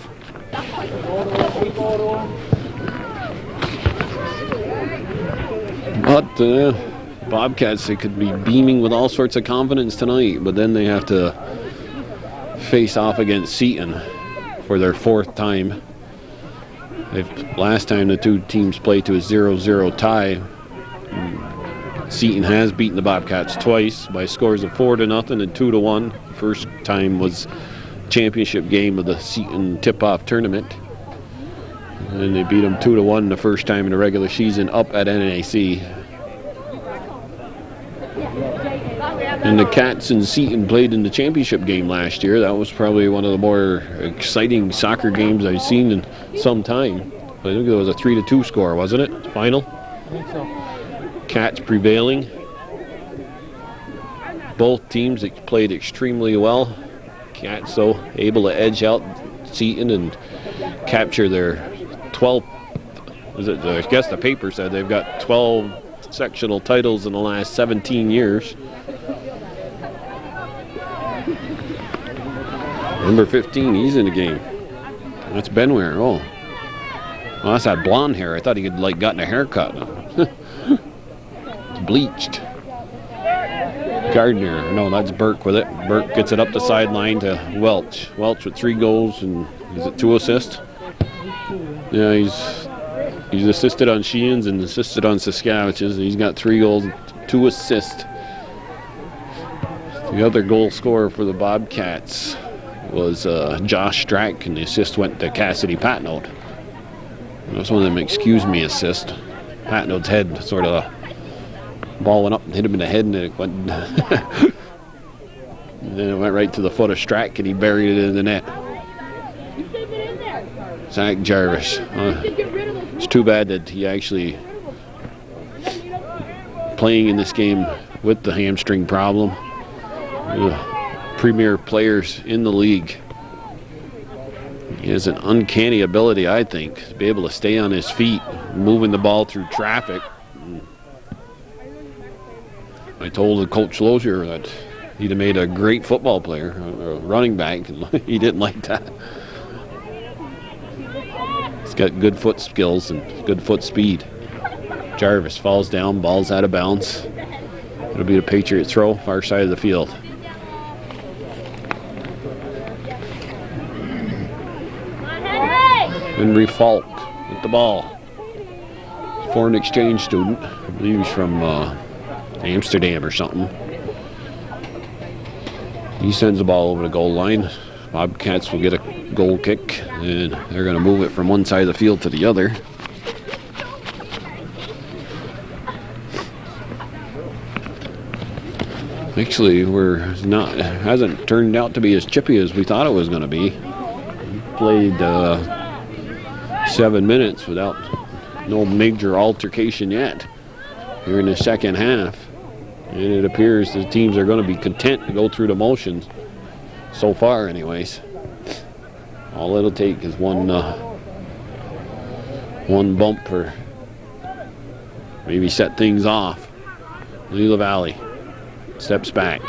But Bobcats, they could be beaming with all sorts of confidence tonight, but then they have to face off against Seton for their 4th time. Last time the two teams played to a 0-0 tie. Seton has beaten the Bobcats twice by scores of 4-0 and 2-1. First time was championship game of the Seton tip-off tournament. And they beat them 2-1 the first time in the regular season up at NAC. And the Cats and Seton played in the championship game last year. That was probably one of the more exciting soccer games I've seen in some time. I think it was a 3-2 score, wasn't it? Final? I think so. Cats prevailing. Both teams played extremely well. Cats, though, able to edge out Seton and capture their 12th. I guess the paper said they've got 12 sectional titles in the last 17 years. Number 15, he's in the game. That's Benware. Oh, well, that's that blonde hair. I thought he had like gotten a haircut. It's bleached. Gardner. No, that's Burke with it. Burke gets it up the sideline to Welch. Welch with 3 goals and is it 2 assists? Yeah, he's assisted on Sheehan's and assisted on Saskatchewan's. He's got 3 goals, 2 assists. The other goal scorer for the Bobcats was Josh Strack, and the assist went to Cassidy Patnode. That's one of them excuse me assist. Patnode's head sort of ball went up and hit him in the head, and it went and then it went right to the foot of Strack, and he buried it in the net. Zach Jarvis. It's too bad that he actually playing in this game with the hamstring problem. Premier players in the league. He has an uncanny ability, I think, to be able to stay on his feet, moving the ball through traffic. I told Coach Lozier that he'd have made a great football player, a running back, and he didn't like that. He's got good foot skills and good foot speed. Jarvis falls down, ball's out of bounds. It'll be a Patriot throw, far side of the field. Henry Falk with the ball. Foreign exchange student. I believe he's from Amsterdam or something. He sends the ball over the goal line. Bobcats will get a goal kick, and they're going to move it from one side of the field to the other. Actually, it hasn't turned out to be as chippy as we thought it was going to be. We played 7 minutes without no major altercation yet here in the second half, and it appears the teams are going to be content to go through the motions so far anyways. All it'll take is one bump or maybe set things off. Lee LaValle steps back.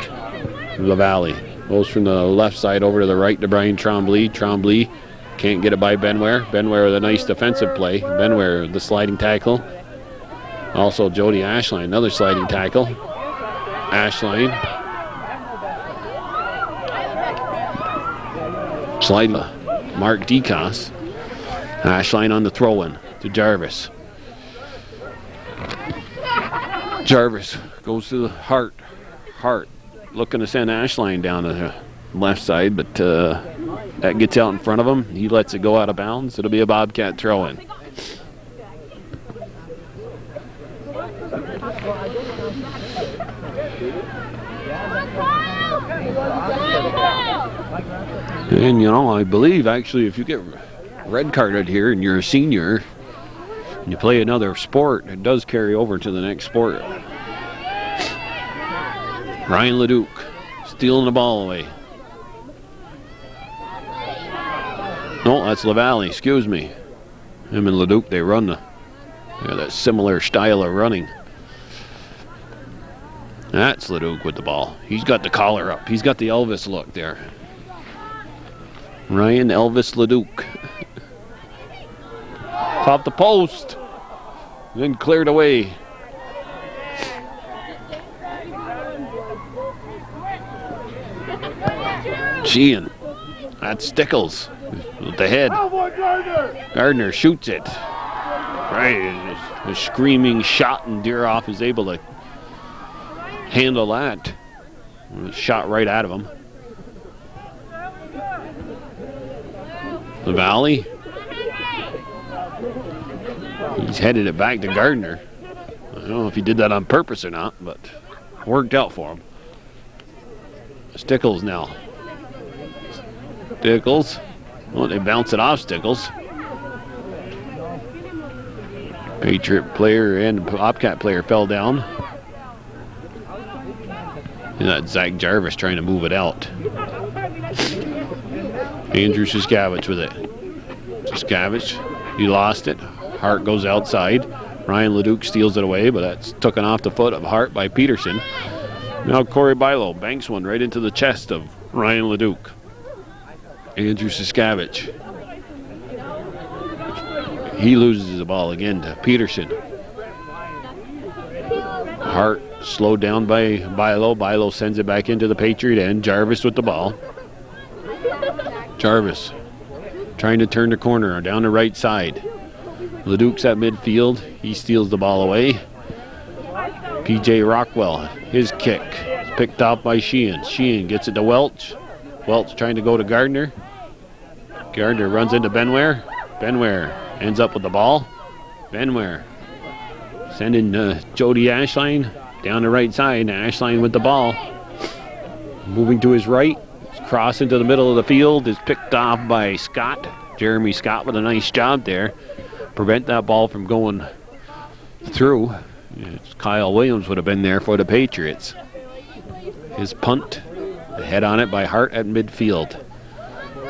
LaValle goes from the left side over to the right to Brian Tremblay. Tremblay can't get it by Benware. Benware with a nice defensive play. Benware, the sliding tackle. Also Jody Ashline, another sliding tackle. Ashline. Sliding. Mark Decos. Ashline on the throw-in to Jarvis. Jarvis goes to the Hart. Hart looking to send Ashline down to the left side, but that gets out in front of him. He lets it go out of bounds. It'll be a Bobcat throw-in. And, I believe, actually, if you get red carded here and you're a senior and you play another sport, it does carry over to the next sport. Ryan Leduc stealing the ball away. No, that's LaValle, excuse me. Him and Leduc, they run that similar style of running. That's Leduc with the ball. He's got the collar up. He's got the Elvis look there. Ryan Elvis Leduc. Off the post. Then cleared away. Sheehan. That's Stickles with the head. Gardner shoots it. Right. A screaming shot, and Deeroff is able to handle that. Shot right out of him. LaValle. He's headed it back to Gardner. I don't know if he did that on purpose or not, but worked out for him. Stickles now. Stickles. Oh, they bounce it off Stickles. Patriot player and Bobcat player fell down. And that's Zach Jarvis trying to move it out. Andrew Siskavich with it. Siskavich, he lost it. Hart goes outside. Ryan Leduc steals it away, but that's taken off the foot of Hart by Peterson. Now Corey Bilo banks one right into the chest of Ryan Leduc. Andrew Siskavich. He loses the ball again to Peterson. Hart slowed down by Bilo. Bilo sends it back into the Patriot end. Jarvis with the ball. Jarvis trying to turn the corner down the right side. Leduc's at midfield. He steals the ball away. PJ Rockwell, his kick is picked off by Sheehan. Sheehan gets it to Welch. Welch trying to go to Gardner. Gardner runs into Benware. Benware ends up with the ball. Benware sending Jody Ashline down the right side. Ashline with the ball. Moving to his right. Cross into the middle of the field is picked off by Scott. Jeremy Scott with a nice job there. Prevent that ball from going through. Kyle Williams would have been there for the Patriots. His punt, the head on it by Hart at midfield.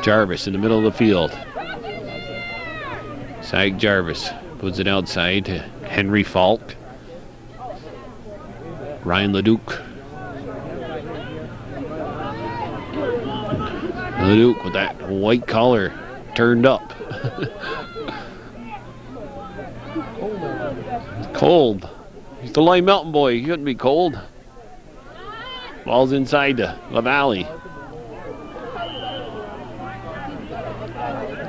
Jarvis in the middle of the field. Sag Jarvis puts it outside to Henry Falk. Ryan Leduc. Leduc with that white collar turned up. Cold. He's the Lime Mountain boy. He couldn't be cold. Ball's inside to LaValle.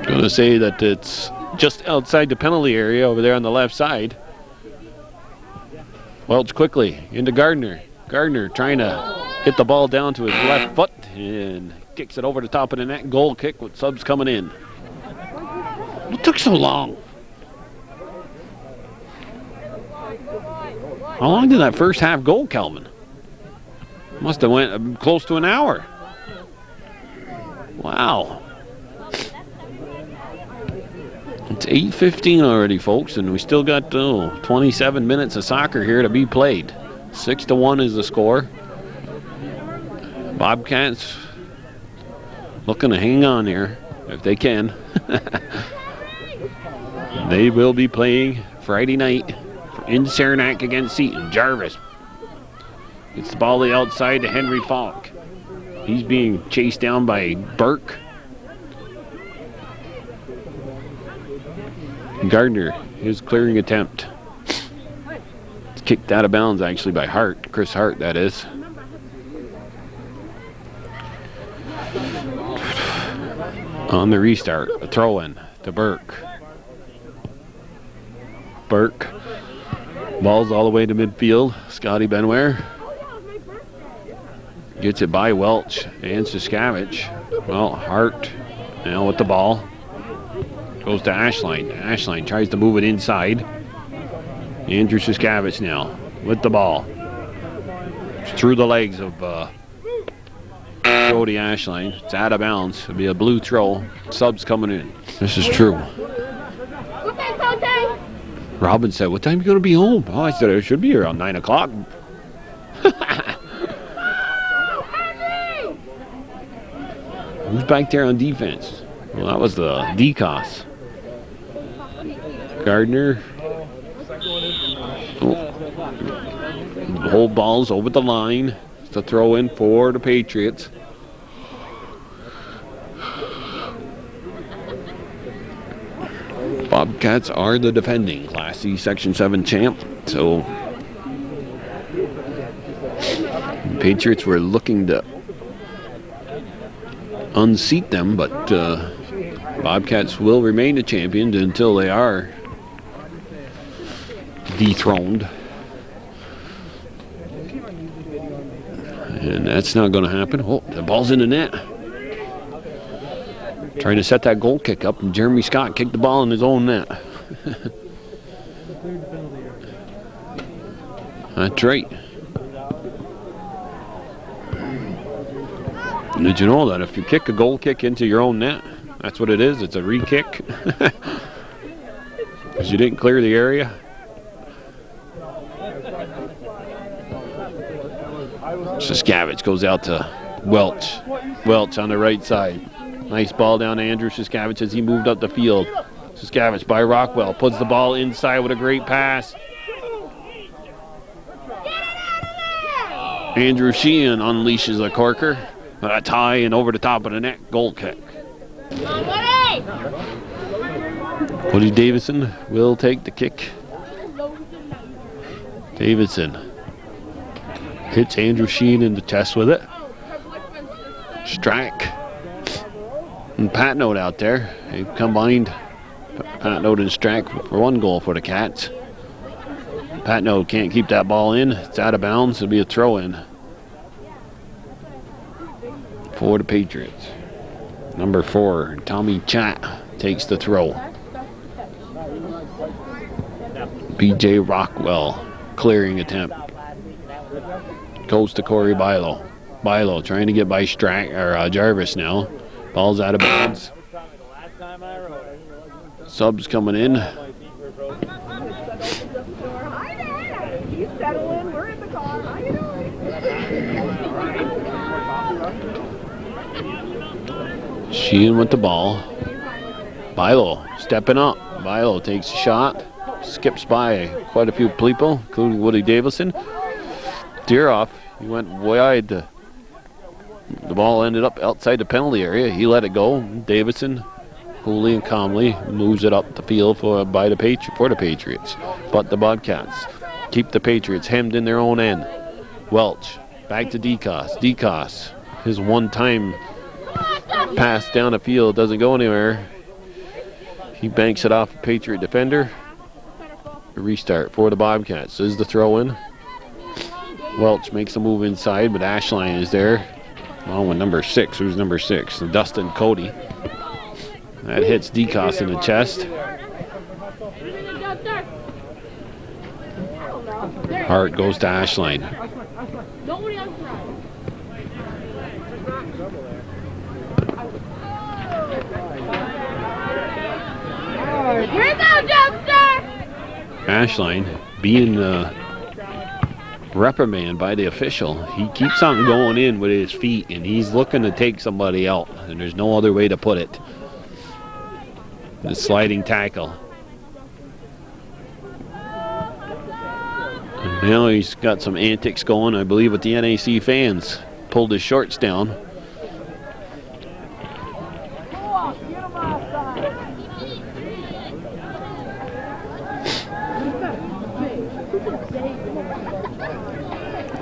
Gonna say that it's just outside the penalty area over there on the left side. Welch quickly into Gardner. Gardner trying to hit the ball down to his left foot and kicks it over the top of the net. Goal kick with subs coming in. What took so long? How long did that first half go, Calvin? Must have went close to an hour. Wow. It's 8:15 already, folks, and we still got 27 minutes of soccer here to be played. 6-1 is the score. Bobcats looking to hang on here if they can. They will be playing Friday night in Saranac against Seton. Jarvis gets the ball to the outside to Henry Falk. He's being chased down by Burke. Gardner, his clearing attempt. It's kicked out of bounds actually by Hart, Chris Hart that is. On the restart, a throw in to Burke. Burke, ball's all the way to midfield. Scotty Benware gets it by Welch and Siskavich. Well, Hart now with the ball. Goes to Ashline. Ashline tries to move it inside. Andrew Siskavich now with the ball. It's through the legs of Jody Ashline. It's out of bounds. It'll be a blue throw. Subs coming in. This is true. Robin said, what time are you going to be home? Oh, I said, I should be here around 9 o'clock. Who's back there on defense? Well, that was the DCOS. Gardner. The whole ball's over the line. It's a throw in for the Patriots. Bobcats are the defending Class C Section 7 champ. So the Patriots were looking to unseat them, but Bobcats will remain the champions until they are dethroned. And that's not going to happen. Oh, the ball's in the net. Trying to set that goal kick up, and Jeremy Scott kicked the ball in his own net. That's right. Did you know that if you kick a goal kick into your own net, that's what it is? It's a re-kick. Because you didn't clear the area. Siskavich goes out to Welch. Welch on the right side. Nice ball down to Andrew Siskavich as he moved up the field. Siskavich by Rockwell. Puts the ball inside with a great pass. Andrew Sheehan unleashes a corker. A tie and over the top of the net. Goal kick. Woody Davidson will take the kick. Davidson hits Andrew Sheen in the chest with it. Strack and Patnote out there. They combined Patnote and Strack for 1 goal for the Cats. Patnote can't keep that ball in. It's out of bounds. It'll be a throw-in for the Patriots. Number 4, Tommy Chat takes the throw. BJ Rockwell, clearing attempt. Goes to Corey Bilo. Bilo trying to get by Jarvis now. Ball's out of bounds. Subs coming in. Sheehan with the ball. Bilo stepping up. Bilo takes a shot. Skips by quite a few people, including Woody Davison. Deeroff, he went wide. The ball ended up outside the penalty area. He let it go. Davison, coolly and calmly, moves it up the field for the Patriots. But the Bobcats keep the Patriots hemmed in their own end. Welch, back to DeCoss. DeCoss, his one-time pass down the field doesn't go anywhere. He banks it off a Patriot defender. A restart for the Bobcats. This is the throw-in. Welch makes a move inside, but Ashline is there. Along with number 6. Who's number 6? Dustin Cody. That hits DeCoss in the chest. Hart goes to Ashline. Here you go, Jester! Ashline being reprimanded by the official. He keeps on going in with his feet, and he's looking to take somebody out, and there's no other way to put it. The sliding tackle. And now he's got some antics going, I believe, with the NAC fans. Pulled his shorts down.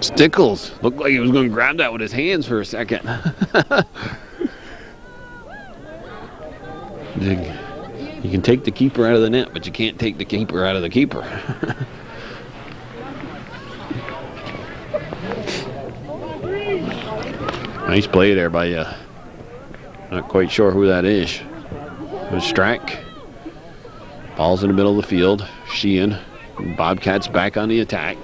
Stickles looked like he was going to grab that with his hands for a second. You can take the keeper out of the net, but you can't take the keeper out of the keeper. Nice play there by you. Not quite sure who that is. It was Strack. Ball's in the middle of the field. Sheehan. Bobcats back on the attack.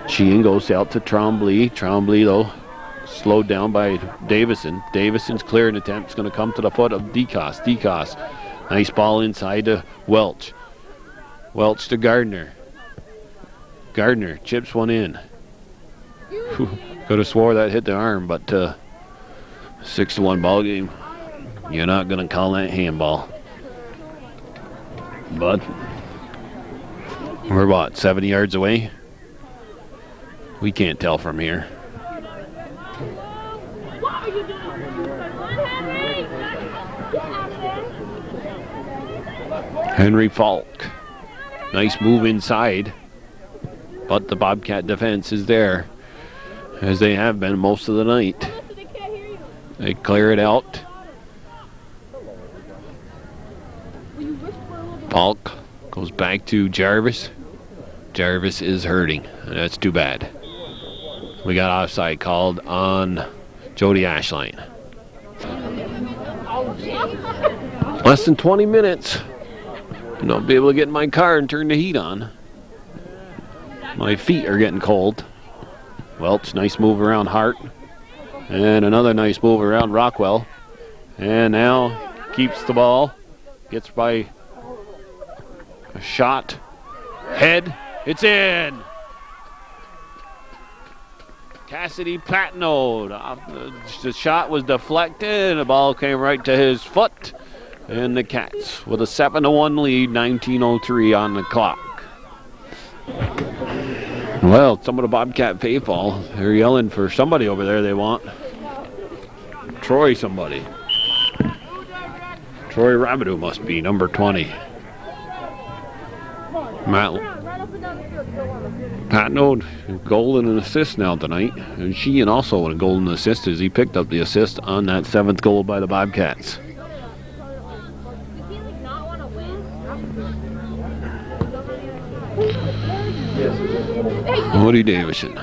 Sheehan goes out to Trombley. Trombley, though, slowed down by Davison. Davison's clearing attempt is going to come to the foot of DeCoss. DeCoss. Nice ball inside to Welch. Welch to Gardner. Gardner chips one in. Could have swore that hit the arm, but 6-1 ball game. You're not going to call that handball. But we're about 70 yards away. We can't tell from here. Henry Falk. Nice move inside. But the Bobcat defense is there, as they have been most of the night. They clear it out. Falk goes back to Jarvis. Jarvis is hurting. That's too bad. We got offside called on Jody Ashline. Less than 20 minutes. And I'll be able to get in my car and turn the heat on. My feet are getting cold. Welch, nice move around Hart. And another nice move around Rockwell. And now keeps the ball. Gets by a shot. Head. It's in. Cassidy Patnote. The shot was deflected and the ball came right to his foot. And the Cats with a 7-1 lead, 19:03 on the clock. Well, some of the Bobcat faithful, they're yelling for somebody over there they want. Troy somebody. Troy Rabideau must be number 20. Patno, goal and an assist now tonight. And Sheehan also with a goal and assist as he picked up the assist on that 7th goal by the Bobcats. Woody Davison.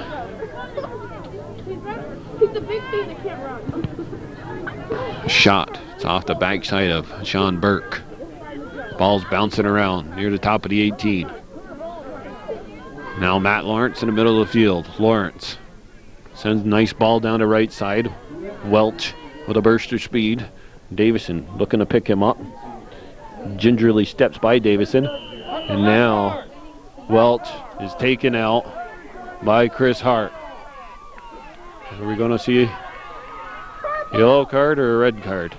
Shot. It's off the backside of Sean Burke. Ball's bouncing around near the top of the 18. Now Matt Lawrence in the middle of the field. Lawrence sends a nice ball down the right side. Welch with a burst of speed. Davison looking to pick him up. Gingerly steps by Davison. And now Welch is taken out by Chris Hart. Are we going to see a yellow card or a red card?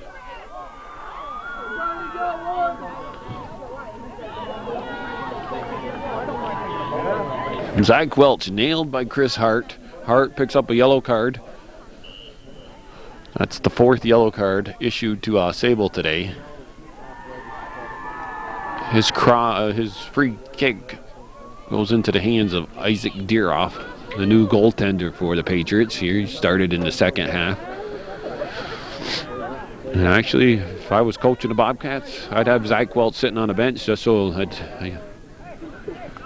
Zach Welch nailed by Chris Hart. Hart picks up a yellow card. That's the 4th yellow card issued to AuSable today. His free kick goes into the hands of Isaac Deeroff, the new goaltender for the Patriots here. He started in the second half. And actually, if I was coaching the Bobcats, I'd have Zach Welch sitting on the bench just so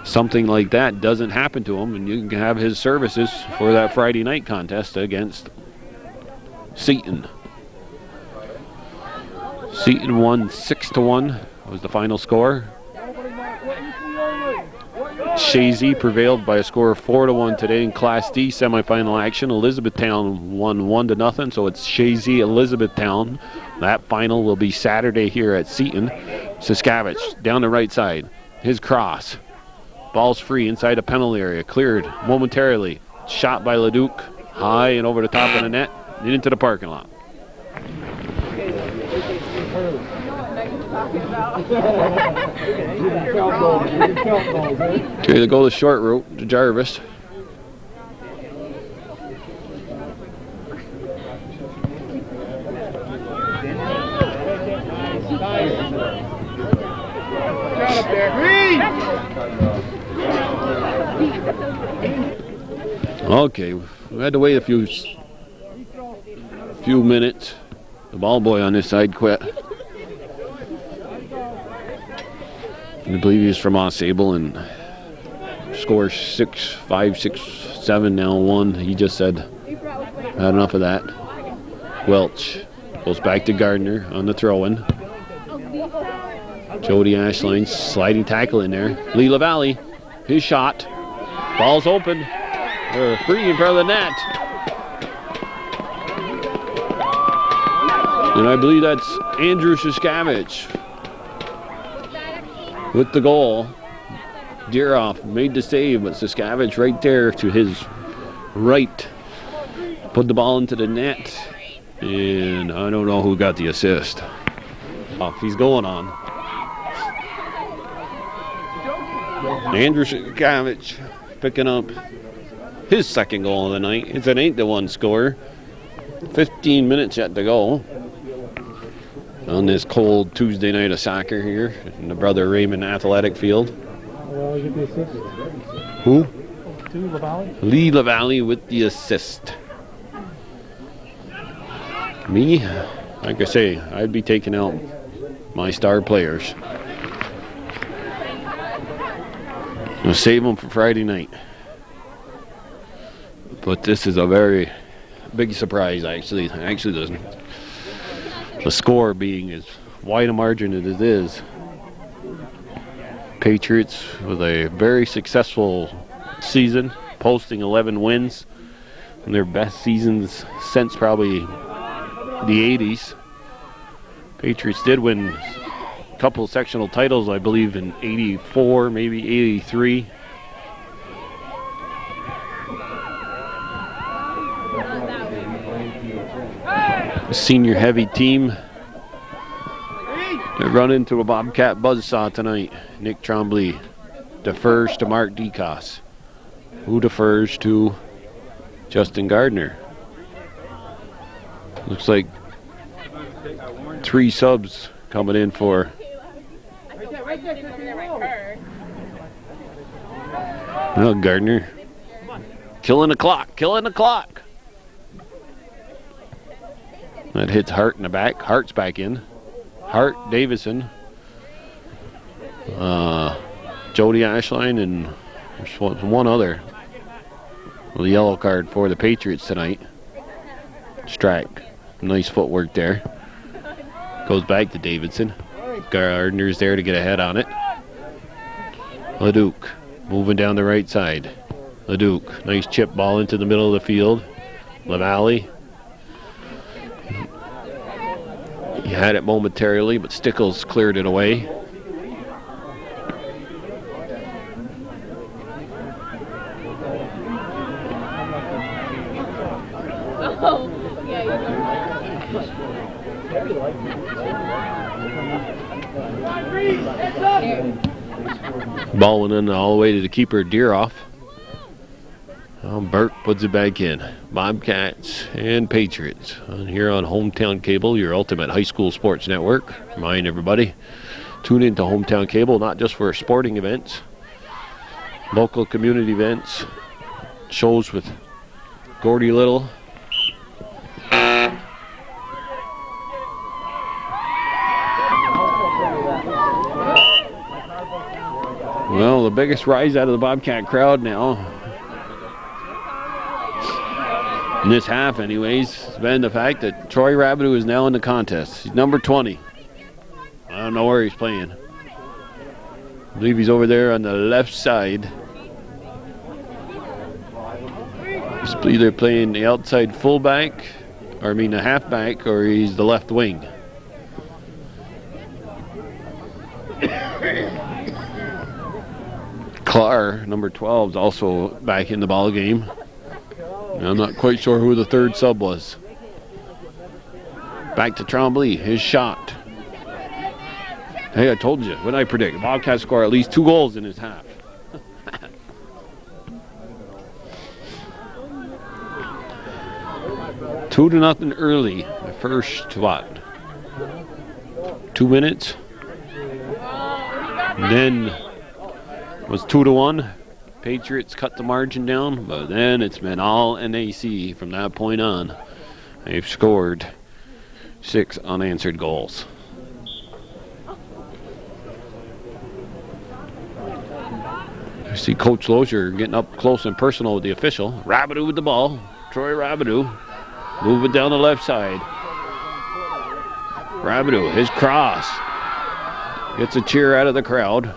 something like that doesn't happen to him, and you can have his services for that Friday night contest against Seton. Seton won 6-1 was the final score. Shazy prevailed by a score of 4-1 today in Class D semifinal action. Elizabethtown won 1-0, so it's Shazy Elizabethtown. That final will be Saturday here at Seton. Siskavich down the right side. His cross. Ball's free inside the penalty area. Cleared momentarily. Shot by Leduc. High and over the top of the net and into the parking lot. Okay, they go the short route to Jarvis. Okay, we had to wait a few minutes. The ball boy on this side quit. I believe he's from AuSable and scores 6-5, 6-7 now 1. He just said, had enough of that. Welch goes back to Gardner on the throw-in. Jody Ashline sliding tackle in there. Lee LaValle, his shot. Ball's open. They're free in front of the net. And I believe that's Andrew Siskavich with the goal. Deeroff made the save, but Siskavich right there to his right put the ball into the net. And I don't know who got the assist. Oh, he's going on. Andrew Siskavich picking up his second goal of the night. It's an 8-1 score. 15 minutes yet to go on this cold Tuesday night of soccer here in the Brother Raymond Athletic Field. Who? Lee LaValle with the assist. Me, like I say, I'd be taking out my star players. I'll save them for Friday night. But this is a very big surprise, actually. The score being as wide a margin as it is. Patriots with a very successful season, posting 11 wins in their best seasons since probably the 80s. Patriots did win a couple of sectional titles, I believe, in 84, maybe 83. A senior heavy team. They run into a Bobcat buzzsaw tonight. Nick Trombley defers to Mark DeCoss, who defers to Justin Gardner. Looks like 3 subs coming in for Gardner. Killing the clock, killing the clock. That hits Hart in the back. Hart's back in. Hart, Davison, Jody Ashline, and there's one other. Well, the yellow card for the Patriots tonight. Strike. Nice footwork there. Goes back to Davidson. Gardner's there to get ahead on it. LeDuc moving down the right side. LeDuc, nice chip ball into the middle of the field. LaValle. He had it momentarily, but Stickles cleared it away. Ball went in all the way to the keeper, Deeroff. Burke puts it back in. Bobcats and Patriots here on Hometown Cable, your ultimate high school sports network. Remind everybody, tune into Hometown Cable, not just for sporting events, local community events, shows with Gordy Little. Well, the biggest rise out of the Bobcat crowd now, in this half anyways, has been the fact that Troy Rabideau is now in the contest. He's number 20. I don't know where he's playing. I believe he's over there on the left side. He's either playing the outside fullback, the halfback, or he's the left wing. Clark, number 12, is also back in the ball game. I'm not quite sure who the third sub was. Back to Trombley, his shot. Hey, I told you, what did I predict? Bobcats score at least 2 goals in his half. 2-0 early. The first, 2 minutes? And then it was 2-1. Patriots cut the margin down, but then it's been all NAC from that point on. They've scored 6 unanswered goals. I see Coach Lozier getting up close and personal with the official. Rabideau with the ball. Troy Rabideau moving down the left side. Rabideau, his cross. Gets a cheer out of the crowd.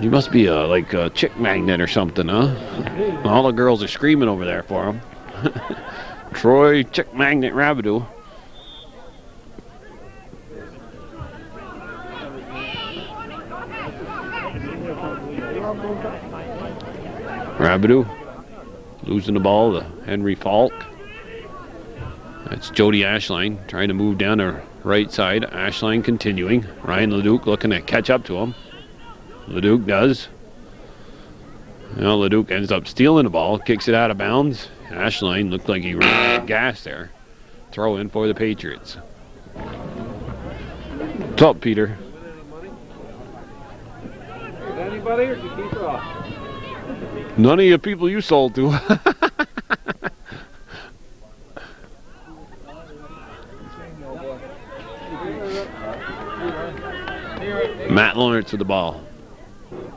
He must be like a chick magnet or something, huh? All the girls are screaming over there for him. Troy Chick Magnet Rabideau. Rabideau losing the ball to Henry Falk. That's Jody Ashline trying to move down the right side. Ashline continuing. Ryan LeDuc looking to catch up to him. LeDuc does. Well, LeDuc ends up stealing the ball, kicks it out of bounds. Ashline looked like he ran out of gas there. Throw in for the Patriots. What's up, Peter? Anybody or did you keep her off? None of you people you sold to. Matt Lawrence with the ball.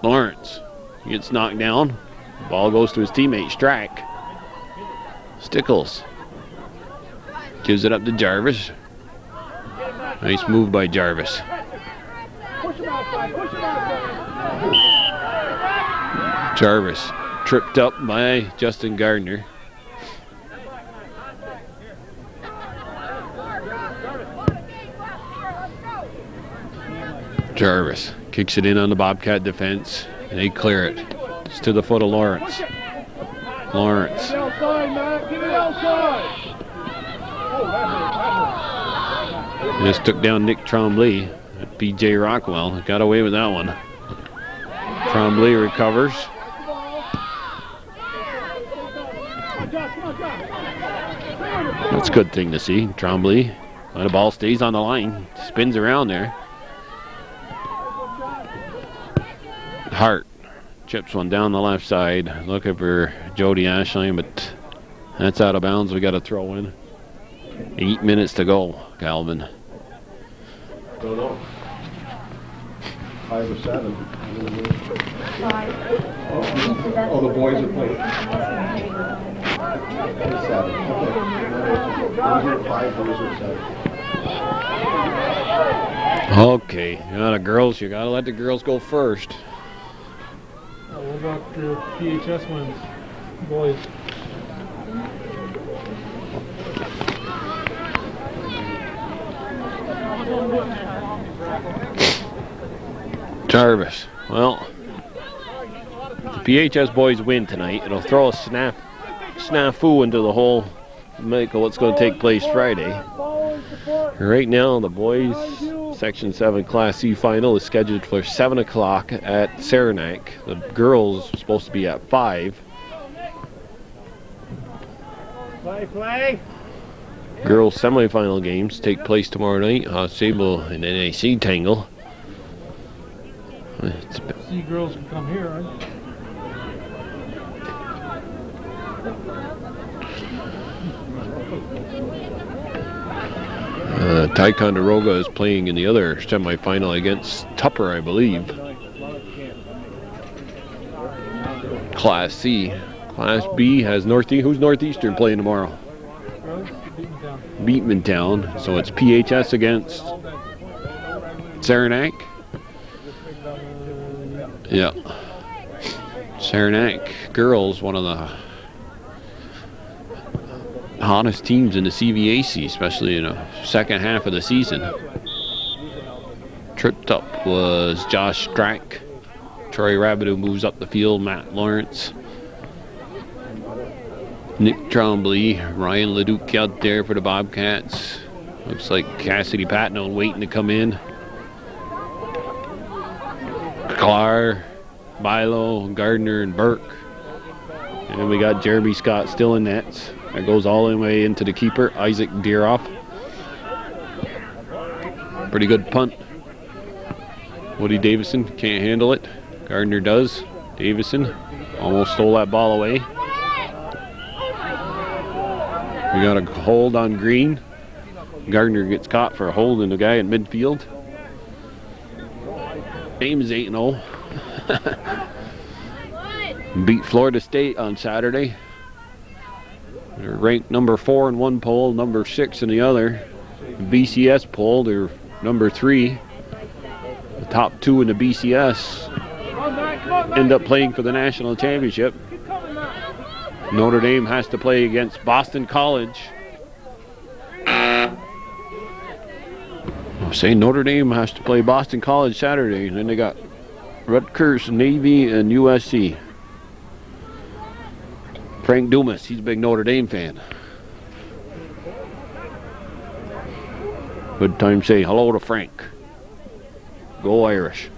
Lawrence gets knocked down. Ball goes to his teammate, Strack. Stickles gives it up to Jarvis. Nice move by Jarvis. Jarvis tripped up by Justin Gardner. Jarvis kicks it in on the Bobcat defense, and they clear it. It's to the foot of Lawrence. Lawrence. Get it outside, Matt. Get it outside. Just took down Nick Trombley. PJ Rockwell got away with that one. Trombley recovers. That's a good thing to see. Trombley The ball stays on the line, spins around there. Hart chips one down the left side. Looking for Jody Ashline, but that's out of bounds. We got to throw in. 8 minutes to go, Calvin. Don't know. 5 or 7. Oh, the boys are playing. 7. Okay. Those are 5, those are 7. Okay, you gotta let the girls go first. What about the PHS ones, boys? Jarvis. Well, if the PHS boys win tonight, it'll throw a snafu into the whole make of what's going to take place Friday. Right now, the boys Section 7 Class C final is scheduled for 7 o'clock at Saranac. The girls are supposed to be at 5. Play. Girls semifinal games take place tomorrow night. AuSable and NAC tangle. See, girls can come here, right? Ticonderoga is playing in the other semifinal against Tupper, I believe. Class C. Class B has Who's Northeastern playing tomorrow? Beatmantown. So it's PHS against Saranac. Yeah. Saranac girls, one of the hottest teams in the CVAC, especially in the second half of the season. Tripped up was Josh Strack. Troy Rabideau moves up the field. Matt Lawrence. Nick Trombley. Ryan Leduc out there for the Bobcats. Looks like Cassidy Patno waiting to come in. Clark, Bilo, Gardner, and Burke. And we got Jeremy Scott still in nets. That goes all the way into the keeper, Isaac Deeroff. Pretty good punt. Woody Davison can't handle it. Gardner does. Davison almost stole that ball away. We got a hold on Green. Gardner gets caught for holding the guy in midfield. Ames 8-0. Beat Florida State on Saturday. They're ranked number 4 in one poll, number 6 in the other. BCS poll, they're number 3. The top 2 in the BCS end up playing for the national championship. Notre Dame has to play against Boston College. I'm saying Notre Dame has to play Boston College Saturday, and then they got Rutgers, Navy, and USC. Frank Dumas, he's a big Notre Dame fan. Good time to say hello to Frank. Go Irish.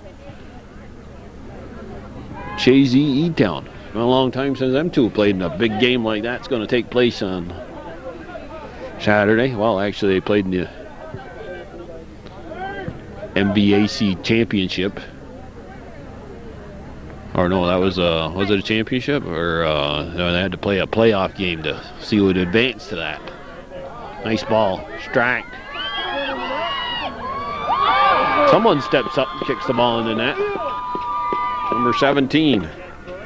Chazy E-Town. It's been a long time since them two played in a big game like that. It's going to take place on Saturday. Well, actually, they played in the MVAC championship. Or no, that was it a championship? Or no, they had to play a playoff game to see who would advance to that. Nice ball. Strack. Someone steps up and kicks the ball in the net. Number 17.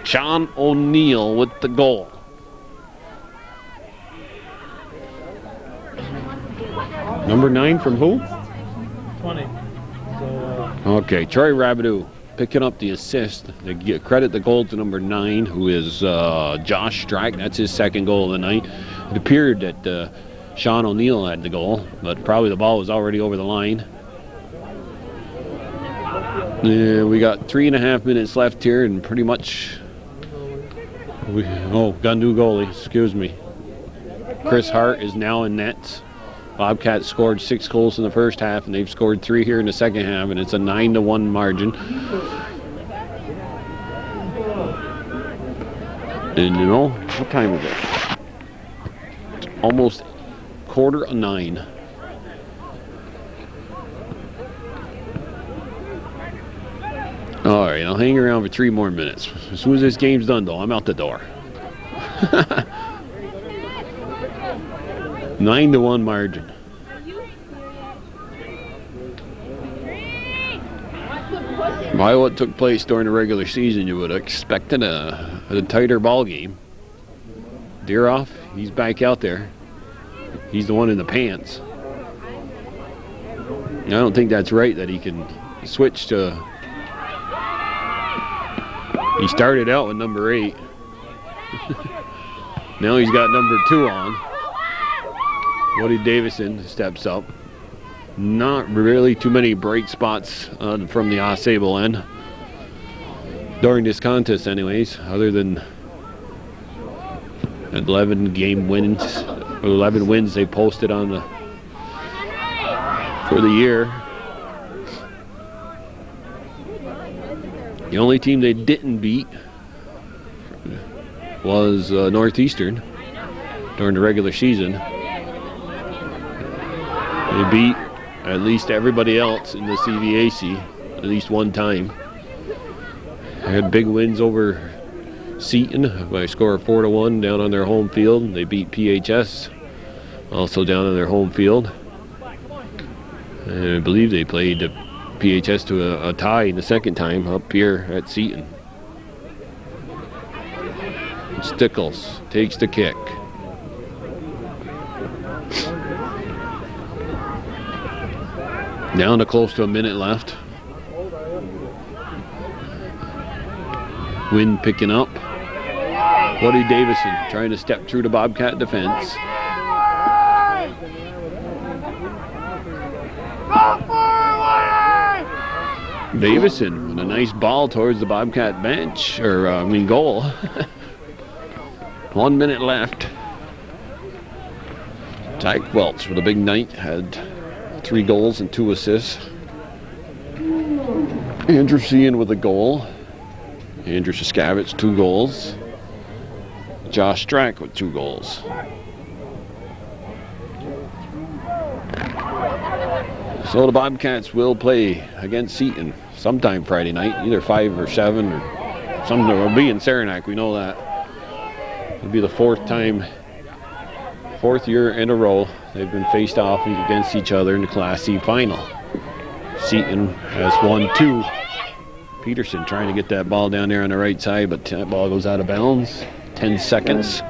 Sean O'Neill with the goal. Number 9 from who? 20. Okay, Troy Rabideau picking up the assist. They get credit the goal to number 9, who is Josh Strack. That's his second goal of the night. It appeared that Sean O'Neill had the goal, but probably the ball was already over the line. Yeah, we got 3.5 minutes left here, and pretty much got a new goalie, excuse me. Chris Hart is now in nets. Bobcats scored 6 goals in the first half, and they've scored 3 here in the second half, and it's a 9-1 margin. And you know, what time is it? It's almost 9:15. right, I'll hang around for 3 more minutes. As soon as this game's done, though, I'm out the door. 9-1 margin. By what took place during the regular season, you would have expected a tighter ball game. Deeroff, he's back out there. He's the one in the pants. I don't think that's right that he can switch to... He started out with number 8. Now he's got number 2 on. Woody Davison steps up. Not really too many bright spots from the AuSable end during this contest anyways, other than 11 wins they posted on for the year. The only team they didn't beat was Northeastern during the regular season. They beat at least everybody else in the CVAC at least one time. They had big wins over Seton by a score of 4-1 down on their home field. They beat PHS also down on their home field. And I believe they played PHS to a tie in the second time up here at Seton. Stickles takes the kick. Down to close to a minute left. Wind picking up. Woody Davison trying to step through the Bobcat defense. Davison with a nice ball towards the Bobcat bench, goal. 1 minute left. Tyke Welch with a big night, had 3 goals and 2 assists. Andrew Sheehan with a goal. Andrew Shishkavich, 2 goals. Josh Strack with 2 goals. So the Bobcats will play against Seton sometime Friday night, either 5 or 7 or something. Will be in Saranac, we know that. It'll be the 4th year in a row they've been faced off against each other in the Class C final. Seton has won 2. Peterson trying to get that ball down there on the right side, but that ball goes out of bounds. 10 seconds.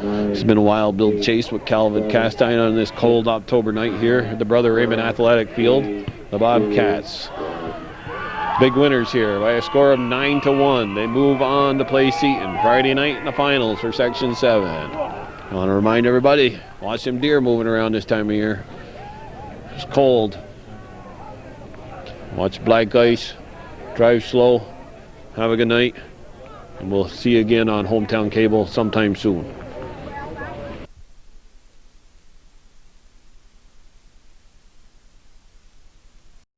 It's been a wild build chase with Calvin Castine on this cold October night here at the Brother Raymond Athletic Field. The Bobcats, big winners here by a score of 9-1. They move on to play Seton Friday night in the finals for Section 7. I want to remind everybody, watch them deer moving around this time of year. It's cold. Watch black ice. Drive slow. Have a good night. And we'll see you again on Hometown Cable sometime soon.